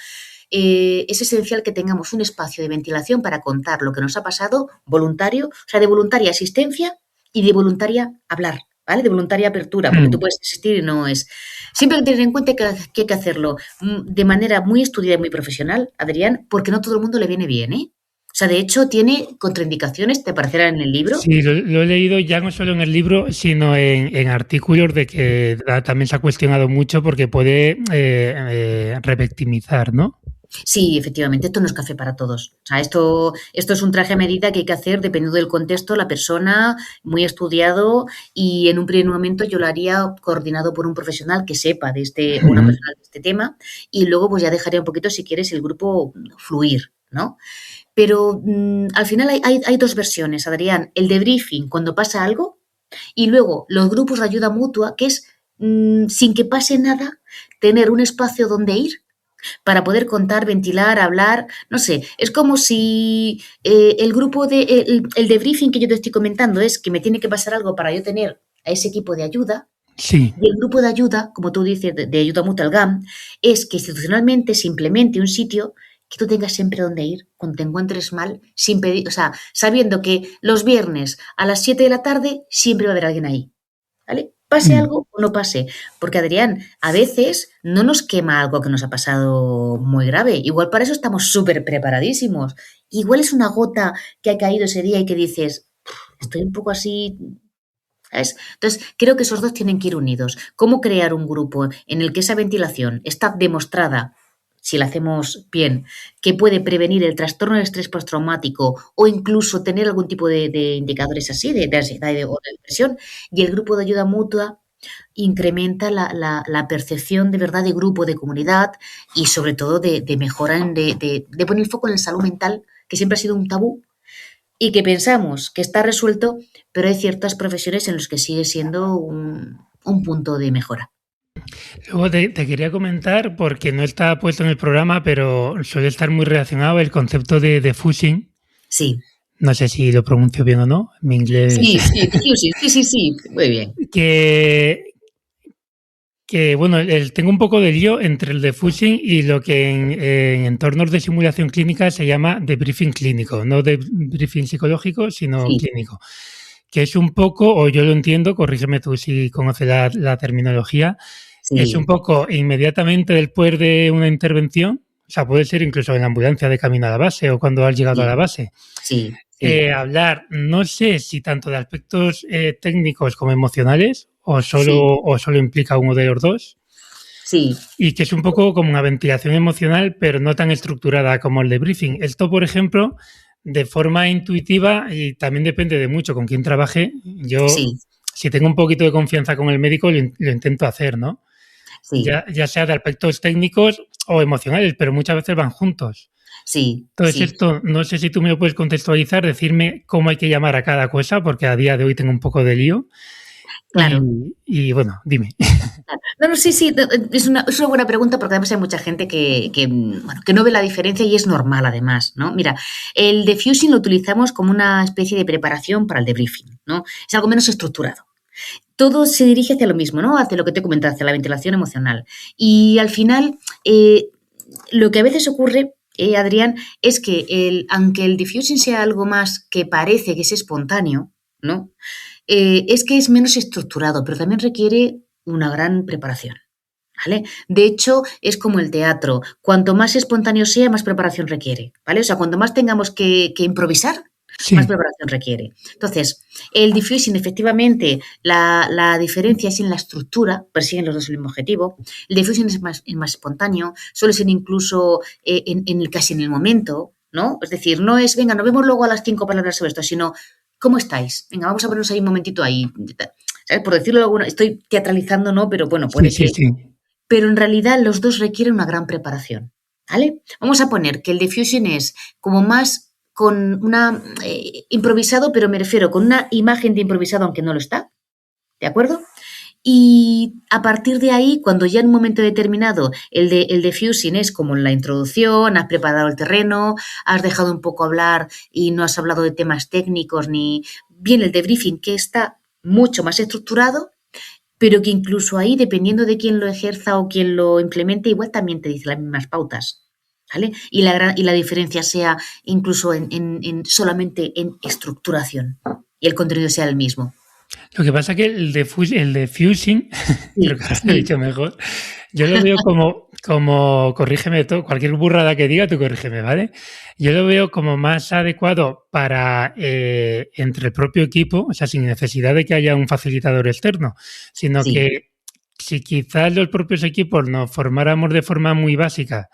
es esencial que tengamos un espacio de ventilación para contar lo que nos ha pasado voluntario, o sea, de voluntaria asistencia y de voluntaria hablar, ¿vale? De voluntaria apertura, porque tú puedes asistir y no es... Siempre hay que tener en cuenta que hay que hacerlo de manera muy estudiada y muy profesional, Adrián, porque no todo el mundo le viene bien, ¿eh? O sea, de hecho, tiene contraindicaciones, te aparecerán en el libro. Sí, lo he leído ya no solo en el libro, sino en artículos de que también se ha cuestionado mucho porque puede revictimizar, ¿no? Sí, efectivamente, esto no es café para todos. O sea, esto es un traje a medida que hay que hacer dependiendo del contexto, la persona, muy estudiado y en un primer momento yo lo haría coordinado por un profesional que sepa o una persona de este tema y luego pues ya dejaría un poquito, si quieres, el grupo fluir, ¿no? Pero al final hay 2 versiones, Adrián. El debriefing cuando pasa algo y luego los grupos de ayuda mutua, que es sin que pase nada, tener un espacio donde ir para poder contar, ventilar, hablar, no sé, es como si el debriefing que yo te estoy comentando es que me tiene que pasar algo para yo tener a ese equipo de ayuda. Sí. Y el grupo de ayuda, como tú dices, de ayuda mutua, el GAM, es que institucionalmente se implemente un sitio que tú tengas siempre donde ir cuando te encuentres mal, sin pedir, o sea, sabiendo que los viernes a las 7 de la tarde siempre va a haber alguien ahí, ¿vale? Pase algo o no pase, porque Adrián, a veces no nos quema algo que nos ha pasado muy grave, igual para eso estamos súper preparadísimos, igual es una gota que ha caído ese día y que dices, estoy un poco así, ¿sabes? Entonces, creo que esos dos tienen que ir unidos. ¿Cómo crear un grupo en el que esa ventilación está demostrada, si la hacemos bien, que puede prevenir el trastorno de estrés postraumático o incluso tener algún tipo de indicadores así, de ansiedad o de depresión, y el grupo de ayuda mutua incrementa la percepción de verdad de grupo, de comunidad y sobre todo de mejora, de poner el foco en la salud mental, que siempre ha sido un tabú y que pensamos que está resuelto, pero hay ciertas profesiones en las que sigue siendo un punto de mejora. Luego te quería comentar, porque no está puesto en el programa, pero suele estar muy relacionado el concepto de diffusing. Sí. No sé si lo pronuncio bien o no, mi inglés. Sí, sí, muy bien. Que bueno, tengo un poco de lío entre el diffusing y lo que en entornos de simulación clínica se llama debriefing clínico, no debriefing psicológico, sino Sí. clínico. Que es un poco, o yo lo entiendo, corrígeme tú si conoces la terminología, Sí. es un poco inmediatamente después de una intervención, o sea, puede ser incluso en la ambulancia de camino a la base o cuando has llegado Sí. a la base. Sí. Hablar, no sé si tanto de aspectos técnicos como emocionales o solo implica uno de los dos. Sí. Y que es un poco como una ventilación emocional, pero no tan estructurada como el debriefing. Esto, por ejemplo, de forma intuitiva, y también depende de mucho con quién trabaje, yo, Sí. si tengo un poquito de confianza con el médico, lo intento hacer, ¿no? Sí. Ya sea de aspectos técnicos o emocionales, pero muchas veces van juntos. Sí. Entonces, Sí. esto, no sé si tú me lo puedes contextualizar, decirme cómo hay que llamar a cada cosa, porque a día de hoy tengo un poco de lío. Claro. Y bueno, dime. No, sí, es una buena pregunta porque además hay mucha gente que no ve la diferencia y es normal además, ¿no? Mira, el diffusing lo utilizamos como una especie de preparación para el debriefing, ¿no? Es algo menos estructurado. Todo se dirige hacia lo mismo, ¿no? Hacia lo que te comentaba, hacia la ventilación emocional. Y al final, lo que a veces ocurre, Adrián, es que aunque el diffusing sea algo más que parece que es espontáneo, ¿no? Es que es menos estructurado, pero también requiere una gran preparación, ¿vale? De hecho, es como el teatro. Cuanto más espontáneo sea, más preparación requiere, ¿vale? O sea, cuanto más tengamos que improvisar, Sí. más preparación requiere. Entonces, el diffusing, efectivamente, la diferencia es en la estructura, persiguen los dos el mismo objetivo. El diffusing es más espontáneo, suele ser incluso casi en el momento, ¿no? Es decir, no es, venga, nos vemos luego a las 5 para hablar sobre esto, sino, ¿cómo estáis? Venga, vamos a ponernos ahí un momentito ahí. ¿Sabes? Por decirlo de alguna, estoy teatralizando, ¿no? Pero bueno, puede Sí. Pero en realidad los dos requieren una gran preparación, ¿vale? Vamos a poner que el diffusion es como más con una improvisado, pero me refiero con una imagen de improvisado, aunque no lo está, ¿de acuerdo? Y a partir de ahí, cuando ya en un momento determinado el diffusing es como la introducción, has preparado el terreno, has dejado un poco hablar y no has hablado de temas técnicos ni bien el debriefing, que está mucho más estructurado, pero que incluso ahí, dependiendo de quién lo ejerza o quién lo implemente, igual también te dice las mismas pautas, ¿vale? Y la diferencia sea incluso solamente en estructuración y el contenido sea el mismo. Lo que pasa es que el diffusing, creo que lo he dicho mejor, yo lo veo como corrígeme todo, cualquier burrada que diga, tú corrígeme, ¿vale? Yo lo veo como más adecuado para entre el propio equipo, o sea, sin necesidad de que haya un facilitador externo, sino que si quizás los propios equipos nos formáramos de forma muy básica,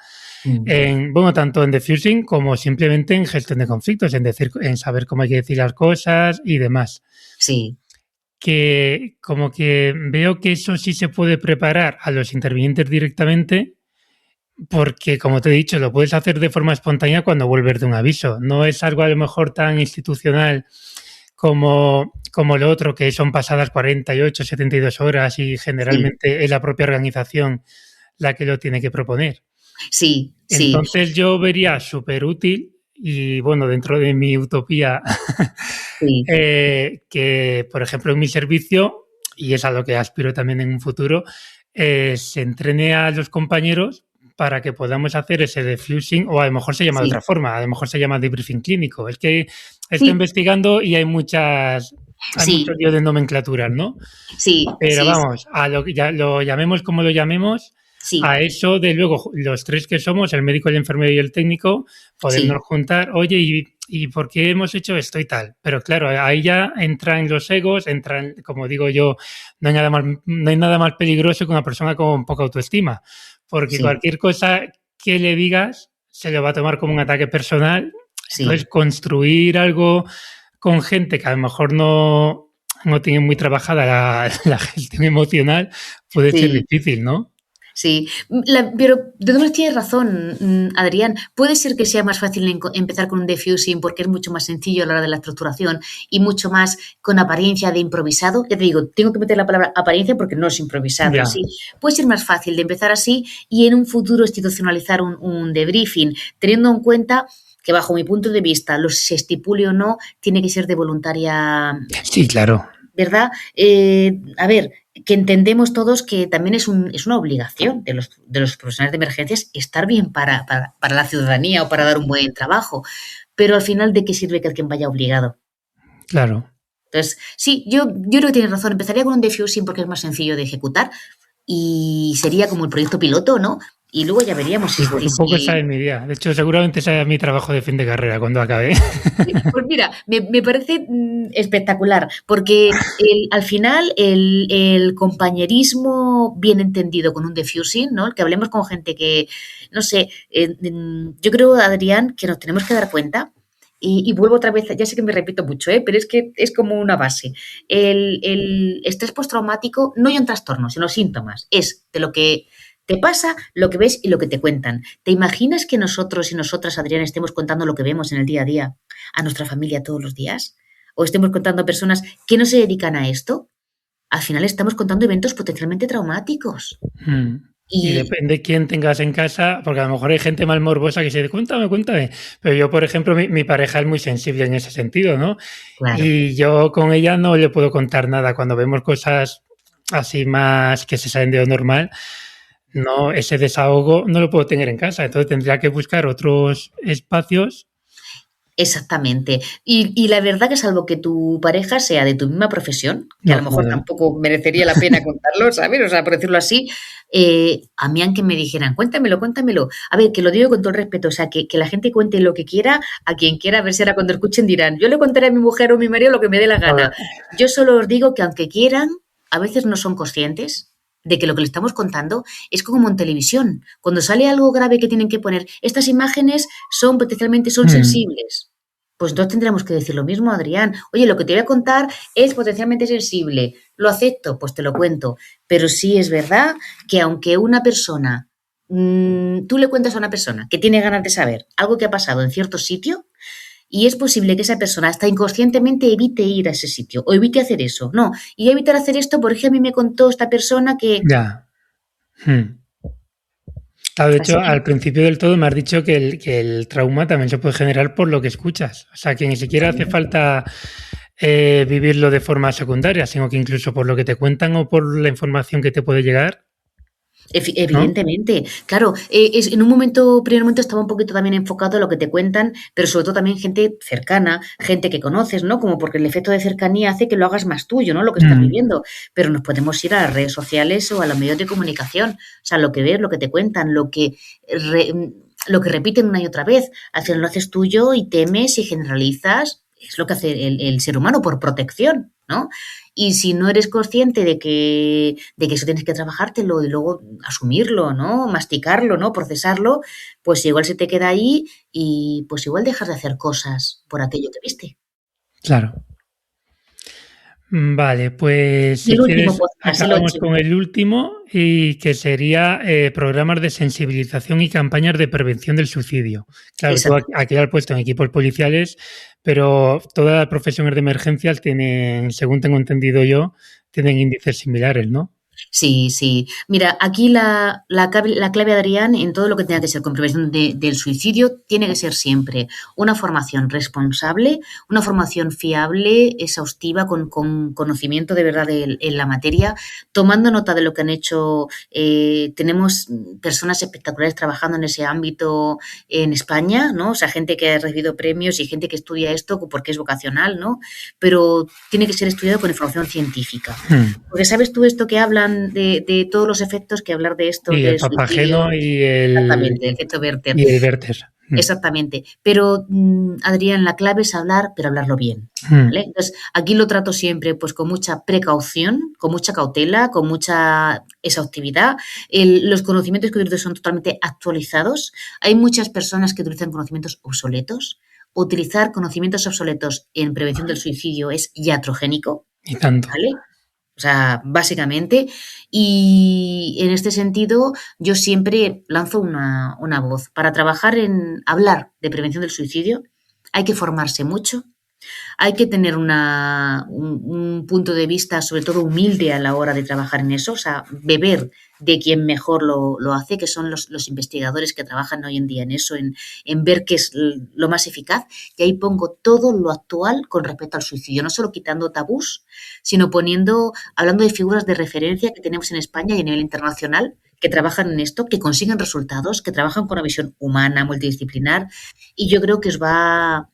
tanto en diffusing como simplemente en gestión de conflictos, en saber cómo hay que decir las cosas y demás. Sí. Que como que veo que eso sí se puede preparar a los intervinientes directamente, porque como te he dicho, lo puedes hacer de forma espontánea cuando vuelves de un aviso. No es algo a lo mejor tan institucional como lo otro, que son pasadas 48, 72 horas y generalmente es la propia organización la que lo tiene que proponer. Sí. Entonces yo vería súper útil, y bueno, dentro de mi utopía, que por ejemplo en mi servicio, y es a lo que aspiro también en un futuro, se entrene a los compañeros para que podamos hacer ese diffusing, o a lo mejor se llama de otra forma, a lo mejor se llama debriefing clínico. Es que estoy investigando y hay muchos líos de nomenclaturas, ¿no? Sí. Pero vamos, a lo llamemos como lo llamemos, a eso de luego los tres que somos, el médico, el enfermero y el técnico, podernos juntar, oye, ¿y por qué hemos hecho esto y tal? Pero claro, ahí ya entran los egos, como digo yo, no hay nada más peligroso que una persona con poca autoestima, porque Sí, cualquier cosa que le digas se lo va a tomar como un ataque personal. Entonces, sí. construir algo con gente que a lo mejor no tiene muy trabajada la gestión emocional puede ser Sí, difícil, ¿no? sí. Pero de todas maneras tienes razón, Adrián. Puede ser que sea más fácil empezar con un diffusing porque es mucho más sencillo a la hora de la estructuración y mucho más con apariencia de improvisado. Ya te digo, tengo que meter la palabra apariencia porque no es improvisado en Ya, sí. Puede ser más fácil de empezar así y en un futuro institucionalizar un debriefing, teniendo en cuenta que bajo mi punto de vista, se estipule o no, tiene que ser de voluntaria, sí, claro. ¿verdad? A ver, que entendemos todos que también es una obligación de los profesionales de emergencias estar bien para la ciudadanía o para dar un buen trabajo, pero al final, ¿de qué sirve que alguien vaya obligado? Claro. Entonces, sí, yo creo que tienes razón. Empezaría con un diffusing porque es más sencillo de ejecutar y sería como el proyecto piloto, ¿no? Y luego ya veríamos Sí, pues un poco esa es mi idea. De hecho, seguramente ese es mi trabajo de fin de carrera cuando acabe. Pues mira, me parece espectacular, porque al final el compañerismo bien entendido con un diffusing, ¿no? El que hablemos con gente que, no sé, yo creo, Adrián, que nos tenemos que dar cuenta, y vuelvo otra vez, ya sé que me repito mucho, pero es que es como una base. El estrés postraumático no hay un trastorno, sino síntomas. Es de lo que te pasa, lo que ves y lo que te cuentan. ¿Te imaginas que nosotros y nosotras, Adrián, estemos contando lo que vemos en el día a día a nuestra familia todos los días? ¿O estemos contando a personas que no se dedican a esto? Al final estamos contando eventos potencialmente traumáticos. Y Y, depende quién tengas en casa, porque a lo mejor hay gente más morbosa que se dice, cuéntame, cuéntame. Pero yo, por ejemplo, mi pareja es muy sensible en ese sentido, ¿no? claro, Y yo con ella no le puedo contar nada. Cuando vemos cosas así más que se salen de lo normal, no, ese desahogo no lo puedo tener en casa. Entonces tendría que buscar otros espacios. exactamente. Y la verdad que salvo que tu pareja sea de tu misma profesión, que a No, lo mejor claro. tampoco merecería la pena contarlo, ¿sabes? O sea, por decirlo así, a mí aunque me dijeran, cuéntamelo, cuéntamelo. A ver, que lo digo con todo el respeto, o sea, que la gente cuente lo que quiera, a quien quiera, a ver si ahora cuando escuchen dirán, yo le contaré a mi mujer o a mi marido lo que me dé la gana. Joder. Yo solo os digo que aunque quieran, a veces no son conscientes de que lo que le estamos contando es como en televisión. Cuando sale algo grave que tienen que poner, estas imágenes son sensibles. Pues entonces tendremos que decir lo mismo, Adrián. Oye, lo que te voy a contar es potencialmente sensible. Lo acepto, pues te lo cuento. Pero sí es verdad que aunque una persona, tú le cuentas a una persona que tiene ganas de saber algo que ha pasado en cierto sitio, y es posible que esa persona hasta inconscientemente evite ir a ese sitio o evite hacer eso. No, y evitar hacer esto porque a mí me contó esta persona que... Ya. Hmm. Claro, de Así hecho, que, al principio del todo me has dicho que el trauma también se puede generar por lo que escuchas. O sea, que ni siquiera hace falta vivirlo de forma secundaria, sino que incluso por lo que te cuentan o por la información que te puede llegar, ¿no? Evidentemente, claro, en un primer momento estaba un poquito también enfocado a lo que te cuentan, pero sobre todo también gente cercana, gente que conoces, ¿no? Como porque el efecto de cercanía hace que lo hagas más tuyo, ¿no? Lo que estás Mm, viviendo, pero nos podemos ir a las redes sociales o a los medios de comunicación, o sea, lo que ves, lo que te cuentan, re- lo que repiten una y otra vez, al final lo haces tuyo y temes y generalizas, es lo que hace el ser humano por protección, ¿no? Y si no eres consciente de que eso tienes que trabajártelo y luego asumirlo, ¿no? Masticarlo, ¿no? Procesarlo, pues igual se te queda ahí y pues igual dejas de hacer cosas por aquello que viste. claro. Vale, pues Y si el último quieres, podcast, el acabamos 8. con el último y que sería programas de sensibilización y campañas de prevención del suicidio. Claro, tú Exacto. aquí lo has puesto en equipos policiales, pero todas las profesiones de emergencias tienen, según tengo entendido yo, tienen índices similares, ¿no? Sí, sí. Mira, aquí la clave, Adrián, en todo lo que tenga que ser con prevención del suicidio, tiene que ser siempre una formación responsable, una formación fiable, exhaustiva, con conocimiento de verdad en la materia, tomando nota de lo que han hecho. Tenemos personas espectaculares trabajando en ese ámbito en España, ¿no? O sea, gente que ha recibido premios y gente que estudia esto porque es vocacional, ¿no? Pero tiene que ser estudiado con información científica. Hmm. Porque sabes tú esto que hablan de todos los efectos que hablar de esto, Y el del papageno suicidio, y el, exactamente, el efecto Werther. y el Werther. Exactamente. Pero, Adrián, la clave es hablar, pero hablarlo bien. ¿Vale? Entonces, aquí lo trato siempre pues con mucha precaución, con mucha cautela, con mucha exhaustividad. Los conocimientos que utilizo son totalmente actualizados. Hay muchas personas que utilizan conocimientos obsoletos. Utilizar conocimientos obsoletos en prevención del suicidio es iatrogénico. Y tanto. ¿Vale? O sea, básicamente, y en este sentido yo siempre lanzo una voz. Para trabajar en hablar de prevención del suicidio hay que formarse mucho, hay que tener un punto de vista sobre todo humilde a la hora de trabajar en eso, o sea, beber de quien mejor lo hace, que son los investigadores que trabajan hoy en día en eso, en ver qué es lo más eficaz. Y ahí pongo todo lo actual con respecto al suicidio, no solo quitando tabús, sino hablando de figuras de referencia que tenemos en España y a nivel internacional, que trabajan en esto, que consiguen resultados, que trabajan con una visión humana, multidisciplinar, y yo creo que os va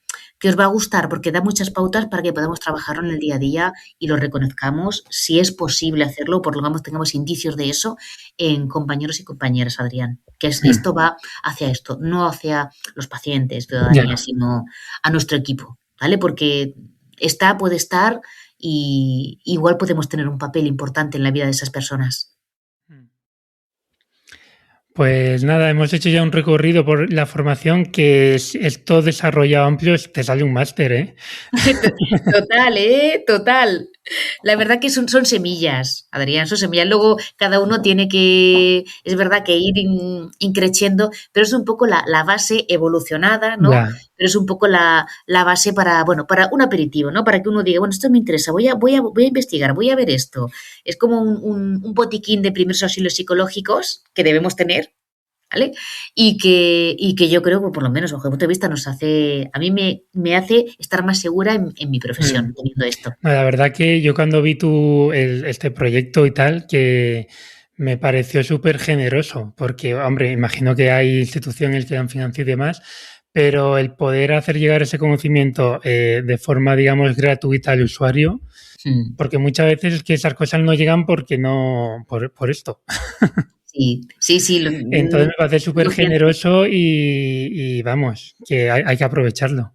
a gustar porque da muchas pautas para que podamos trabajarlo en el día a día y lo reconozcamos, si es posible hacerlo, por lo menos tengamos indicios de eso en compañeros y compañeras, Adrián. Esto va hacia esto, no hacia los pacientes, ciudadanía, sino a nuestro equipo, ¿vale? Porque puede estar y igual podemos tener un papel importante en la vida de esas personas. Pues nada, hemos hecho ya un recorrido por la formación que es todo desarrollado amplio, te sale un máster, ¿eh? Total. La verdad que son semillas, Adrián, son semillas. Luego cada uno tiene es verdad que ir increciendo, pero es un poco la base evolucionada, ¿no? Ya. Pero es un poco la base para un aperitivo, ¿no? Para que uno diga, bueno, esto me interesa, voy a investigar, voy a ver esto. Es como un botiquín de primeros auxilios psicológicos que debemos tener, ¿vale? Y que yo creo que por lo menos bajo el punto de vista a mí me hace estar más segura en mi profesión teniendo esto. La verdad que yo cuando vi este proyecto y tal, que me pareció súper generoso, porque, hombre, imagino que hay instituciones que dan financiación y demás, pero el poder hacer llegar ese conocimiento de forma, digamos, gratuita al usuario, porque muchas veces es que esas cosas no llegan porque no, por esto. Sí. Entonces me parece súper generoso y vamos, que hay que aprovecharlo.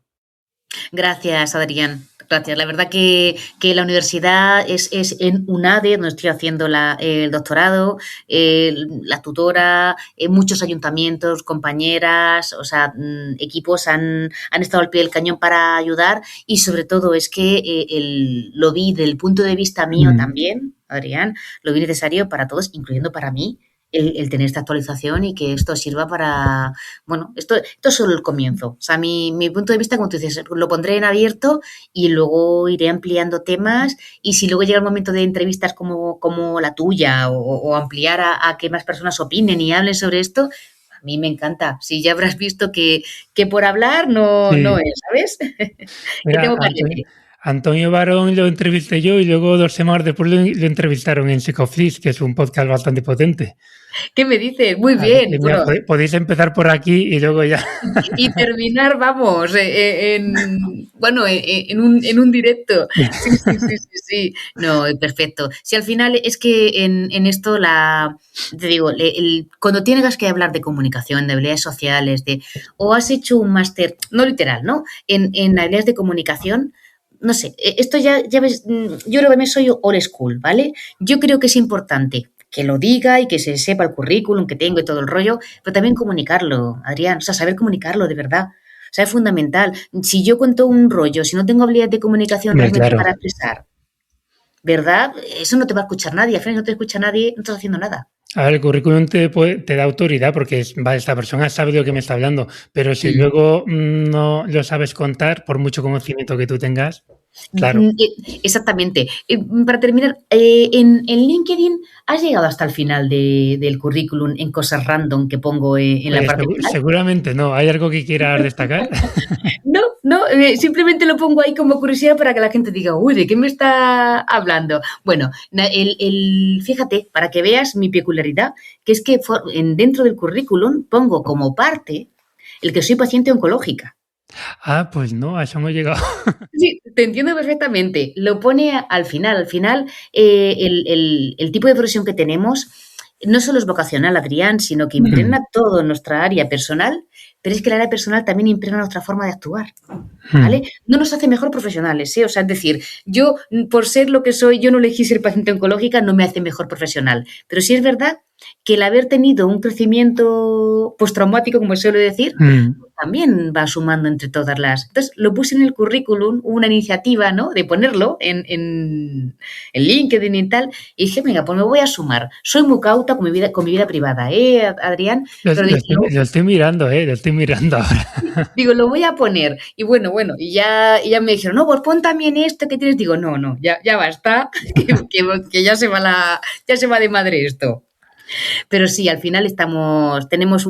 Gracias, Adrián. Gracias. La verdad que la universidad es en UNADE, donde estoy haciendo el doctorado, la tutora, muchos ayuntamientos, compañeras, o sea, equipos han estado al pie del cañón para ayudar y sobre todo es que lo vi del punto de vista mío también, Adrián, lo vi necesario para todos, incluyendo para mí, el tener esta actualización y que esto sirva para... Bueno, esto es solo el comienzo. O sea, mi punto de vista, como tú dices, lo pondré en abierto y luego iré ampliando temas y si luego llega el momento de entrevistas como la tuya o ampliar a que más personas opinen y hablen sobre esto, a mí me encanta. Sí, ya habrás visto que por hablar no es, ¿sabes? Mira, tengo Antonio Barón lo entrevisté yo y luego 2 semanas después lo entrevistaron en Psicoflix, que es un podcast bastante potente. ¿Qué me dices? Muy bien. Mira, podéis empezar por aquí y luego ya. Y terminar, vamos, en un directo. Sí. No, perfecto. Si al final es que en esto te digo, cuando tienes que hablar de comunicación, de habilidades sociales, o has hecho un máster, no literal, ¿no? En habilidades de comunicación, no sé, esto ya ves, yo creo que me soy old school, ¿vale? Yo creo que es importante que lo diga y que se sepa el currículum que tengo y todo el rollo, pero también comunicarlo, Adrián, o sea, saber comunicarlo de verdad. O sea, es fundamental. Si yo cuento un rollo, si no tengo habilidad de comunicación realmente para expresar, ¿verdad? Eso no te va a escuchar nadie. Al final, no te escucha nadie, no estás haciendo nada. A ver, el currículum te da autoridad porque esta persona sabe de lo que me está hablando, pero si luego no lo sabes contar, por mucho conocimiento que tú tengas, claro. Exactamente. Para terminar, en LinkedIn, ¿has llegado hasta el final del currículum en cosas random que pongo en la parte final? Seguramente no. ¿Hay algo que quieras destacar? No, simplemente lo pongo ahí como curiosidad para que la gente diga, uy, ¿de qué me está hablando? Bueno, fíjate, para que veas mi peculiaridad, que es que dentro del currículum pongo como parte el que soy paciente oncológica. Ah, pues no, a eso no he llegado. Sí, te entiendo perfectamente. Lo pone al final. Al final, el tipo de profesión que tenemos no solo es vocacional, Adrián, sino que impregna todo en nuestra área personal, pero es que el área personal también impregna nuestra forma de actuar, ¿vale? No nos hace mejor profesionales, ¿eh? O sea, es decir, yo, por ser lo que soy, yo no elegí ser paciente oncológica, no me hace mejor profesional. Pero sí es verdad que el haber tenido un crecimiento postraumático, como suelo decir, también va sumando entre todas las... Entonces, lo puse en el currículum, hubo una iniciativa, ¿no?, de ponerlo en LinkedIn y tal, y dije, venga, pues me voy a sumar. Soy muy cauta con mi vida privada, Adrián? Pero dije, lo estoy mirando ahora. Digo, lo voy a poner. Y bueno, y ya me dijeron, no, pues pon también esto que tienes. Digo, no, ya basta, que ya se va de madre esto. Pero sí, al final tenemos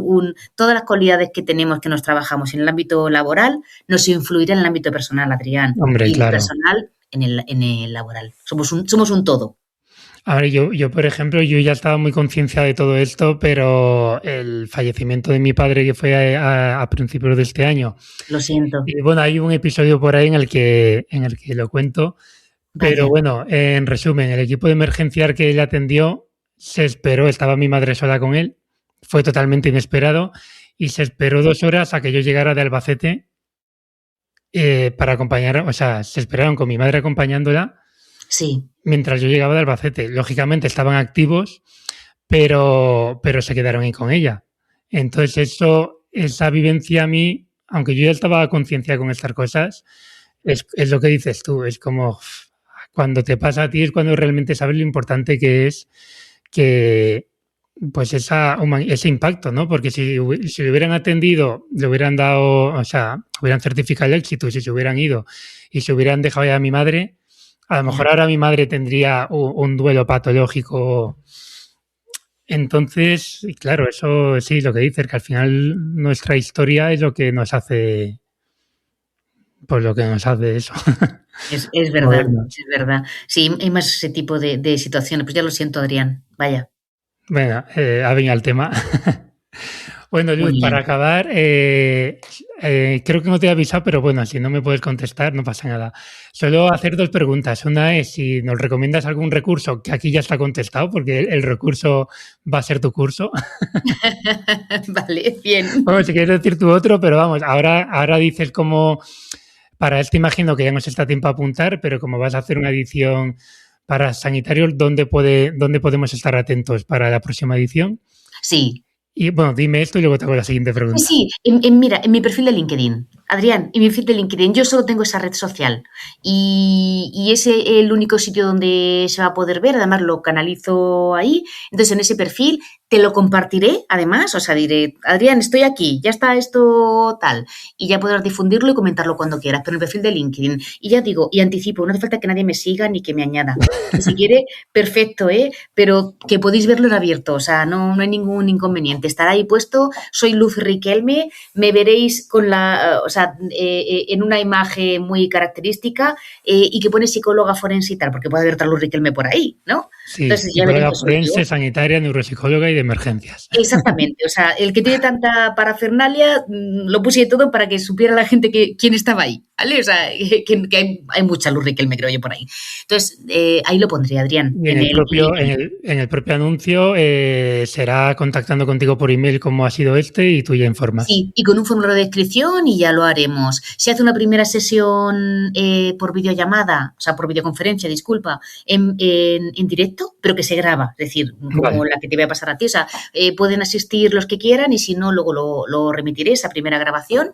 todas las cualidades que tenemos que nos trabajamos en el ámbito laboral nos influirá en el ámbito personal, Adrián. Hombre, y claro. personal en el laboral. Somos un todo. A ver, yo, por ejemplo, yo ya estaba muy concienciado de todo esto, pero el fallecimiento de mi padre, que fue a principios de este año. Lo siento. Y bueno, hay un episodio por ahí en el que lo cuento. Pero bueno, en resumen, el equipo de emergencia que él atendió se esperó, estaba mi madre sola con él, fue totalmente inesperado y se esperó 2 horas a que yo llegara de Albacete para acompañar, o sea, se esperaron con mi madre acompañándola. Sí. Mientras yo llegaba de Albacete. Lógicamente estaban activos, pero se quedaron ahí con ella. Entonces esa vivencia a mí, aunque yo ya estaba a conciencia con estas cosas, es lo que dices tú, es como cuando te pasa a ti es cuando realmente sabes lo importante que es que pues ese impacto, ¿no? Porque si le hubieran atendido, le hubieran dado, o sea, hubieran certificado el éxito y si se hubieran ido y se hubieran dejado ya a mi madre, a lo mejor ahora mi madre tendría un duelo patológico. Entonces, claro, eso sí, lo que dices, que al final nuestra historia es lo que nos hace, pues lo que nos hace eso. Es verdad, es verdad. Sí, hay más ese tipo de situaciones. Pues ya lo siento, Adrián. Vaya. Venga, ha venido al tema. Bueno, Luz, para acabar, creo que no te he avisado, pero bueno, si no me puedes contestar, no pasa nada. Solo hacer 2 preguntas. Una es si nos recomiendas algún recurso, que aquí ya está contestado, porque el recurso va a ser tu curso. Vale, bien. Bueno, si quieres decir tu otro, pero vamos, ahora dices como, para este imagino que ya nos está tiempo a apuntar, pero como vas a hacer una edición para sanitarios, ¿dónde podemos estar atentos para la próxima edición? Sí. Y bueno, dime esto y luego te hago la siguiente pregunta. Sí, mira, en mi perfil de LinkedIn, Adrián, en mi perfil de LinkedIn, yo solo tengo esa red social y es el único sitio donde se va a poder ver, además lo canalizo ahí, entonces en ese perfil te lo compartiré, además, o sea, diré, Adrián, estoy aquí, ya está esto tal, y ya podrás difundirlo y comentarlo cuando quieras, pero en el perfil de LinkedIn, y ya digo, y anticipo, no hace falta que nadie me siga ni que me añada, que si quiere, perfecto, pero que podéis verlo en abierto, o sea, no hay ningún inconveniente, estará ahí puesto, soy Luz Riquelme, me veréis con en una imagen muy característica y que pone psicóloga forense y tal, porque puede haber otra Luz Riquelme por ahí, ¿no? Sí, entonces, psicóloga forense, sanitaria, neuropsicóloga y de emergencias. Exactamente, o sea, el que tiene tanta parafernalia lo puse todo para que supiera la gente quién estaba ahí, ¿vale? O sea, que hay mucha Luz Riquelme, creo yo, por ahí. Entonces, ahí lo pondré, Adrián. Y en el propio anuncio será contactando contigo por email como ha sido y tú ya informas. Sí, y con un formulario de inscripción y ya lo haremos. Se hace una primera sesión por videollamada, o sea, por videoconferencia, disculpa, en directo, pero que se graba, es decir, como la que te voy a pasar a ti. O sea, pueden asistir los que quieran y si no, luego lo remitiré, esa primera grabación.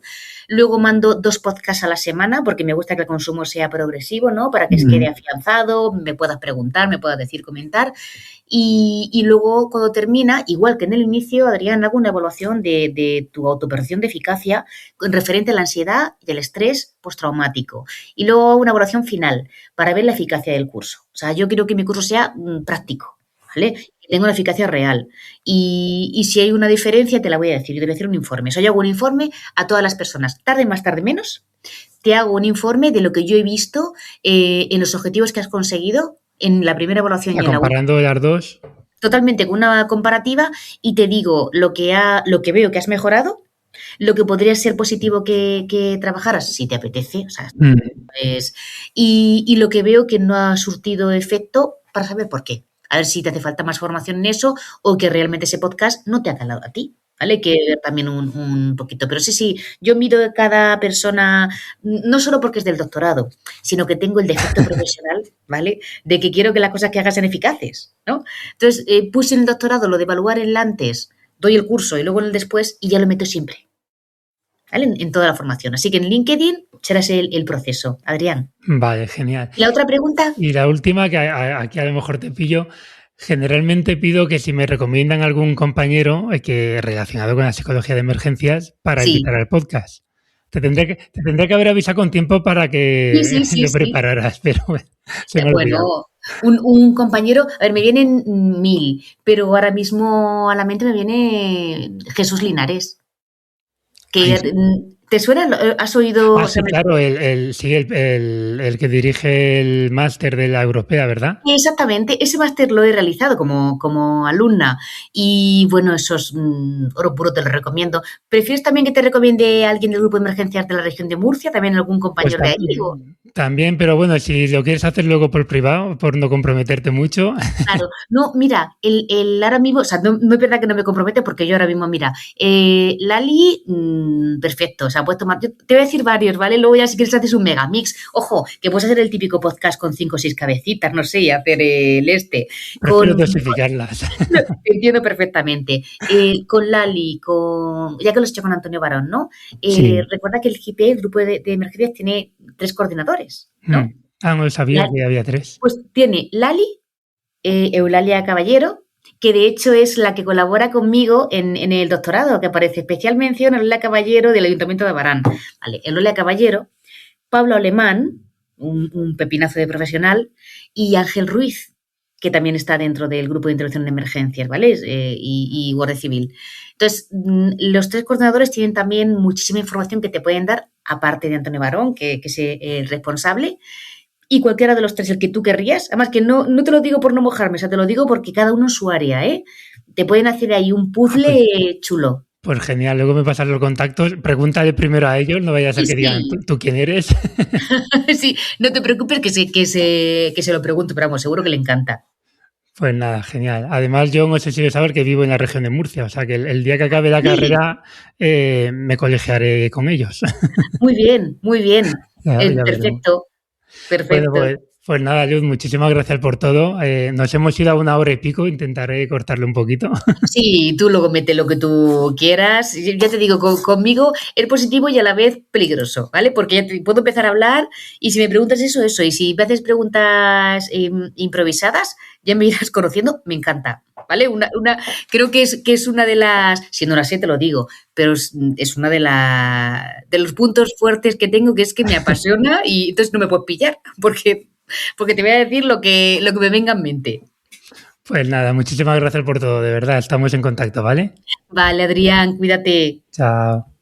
Luego mando 2 podcasts a la semana porque me gusta que el consumo sea progresivo, ¿no? Para que se quede afianzado, me puedas preguntar, me puedas decir, comentar. Y luego, cuando termina, igual que en el inicio, Adrián, hago una evaluación de tu autopercepción de eficacia referente a la ansiedad y el estrés postraumático. Y luego hago una evaluación final para ver la eficacia del curso. O sea, yo quiero que mi curso sea práctico, ¿vale? Que tenga una eficacia real. Y si hay una diferencia, te la voy a decir. Yo te voy a hacer un informe. O sea, yo hago un informe a todas las personas. Tarde más, tarde menos. Te hago un informe de lo que yo he visto en los objetivos que has conseguido en la primera evaluación y en la comparando las dos. Totalmente, con una comparativa y te digo lo que veo que has mejorado, lo que podría ser positivo que trabajaras, si te apetece, o sea, y lo que veo que no ha surtido efecto para saber por qué. A ver si te hace falta más formación en eso o que realmente ese podcast no te ha calado a ti. ¿vale? Hay que ver también un poquito. Pero sí, yo mido de cada persona, no solo porque es del doctorado, sino que tengo el defecto profesional, ¿vale? De que quiero que las cosas que hagas sean eficaces, ¿no? Entonces, puse en el doctorado lo de evaluar el antes, doy el curso y luego en el después y ya lo meto siempre, ¿vale? En toda la formación. Así que en LinkedIn serás el proceso, Adrián. Vale, genial. ¿Y la otra pregunta? Y la última, que aquí a lo mejor te pillo, generalmente pido que si me recomiendan algún compañero que relacionado con la psicología de emergencias para Sí, invitar al podcast. Te tendré que haber avisado con tiempo para sí, que sí, sí, lo sí. prepararas, pero bueno, se me ha Bueno, olvidado. un compañero, a ver, me vienen 1000, pero ahora mismo a la mente me viene Jesús Linares, que ¿te suena? ¿Has oído? Ah, O sea, sí, claro, sí, el que dirige el máster de la europea, ¿verdad? exactamente, ese máster lo he realizado como alumna y bueno, eso es oro puro, te lo recomiendo. ¿Prefieres también que te recomiende a alguien del grupo de emergencias de la región de Murcia, también algún Pues compañero de ahí? también, pero bueno, si lo quieres hacer luego por privado, por no comprometerte mucho. Claro, no, mira, ahora mismo, o sea, no es verdad que no me compromete porque yo ahora mismo, mira, Lali, perfecto, o sea, puedes tomar, yo te voy a decir varios, ¿vale? Luego ya si quieres haces un megamix, ojo, que puedes hacer el típico podcast con 5 o 6 cabecitas, no sé, y hacer el Prefiero con, dosificarlas. te entiendo perfectamente, con Lali, ya que lo he hecho con Antonio Barón, ¿no? Sí. Recuerda que el GP, el grupo de emergencias, tiene 3 coordinadores, ¿no? Ah, no sabía La- que había tres. pues tiene Lali, Eulalia Caballero, que de hecho es la que colabora conmigo en el doctorado, que aparece especial mención a Eulalia Caballero del Ayuntamiento de Barán. Vale, Eulalia Caballero, Pablo Alemán, un pepinazo de profesional, y Ángel Ruiz, que también está dentro del grupo de intervención en emergencias, ¿vale? Y Guardia Civil. Entonces, los 3 coordinadores tienen también muchísima información que te pueden dar, aparte de Antonio Barón, que es el responsable, y cualquiera de los tres, el que tú querrías. Además, que no te lo digo por no mojarme, o sea, te lo digo porque cada uno en su área, ¿eh? Te pueden hacer ahí un Ah, pues, puzzle chulo. pues genial, luego me pasas los contactos. Pregúntale primero a ellos, no vaya a ser Sí, que digan, ¿tú, sí. tú quién eres? Sí, no te preocupes que se lo pregunto, pero vamos, seguro que le encanta. Pues nada, genial. Además, yo no sé si saber que vivo en la región de Murcia, o sea que el día que acabe la Sí, carrera me colegiaré con ellos. muy bien, muy bien. Ya veremos. Perfecto, Bueno, perfecto. pues nada, Luz, muchísimas gracias por todo. Nos hemos ido a 1 hora y pico, intentaré cortarle un poquito. Sí, tú luego mete lo que tú quieras. Ya te digo, conmigo es positivo y a la vez peligroso, ¿vale? Porque ya te puedo empezar a hablar y si me preguntas eso, eso. Y si me haces preguntas improvisadas, ya me irás conociendo, me encanta, ¿vale? Creo que es una de las, si no la sé, te lo digo, pero es una de los puntos fuertes que tengo, que es que me apasiona y entonces no me puedes pillar, porque te voy a decir lo que me venga en mente. Pues nada, muchísimas gracias por todo, de verdad. Estamos en contacto, ¿vale? Vale, Adrián, cuídate. Chao.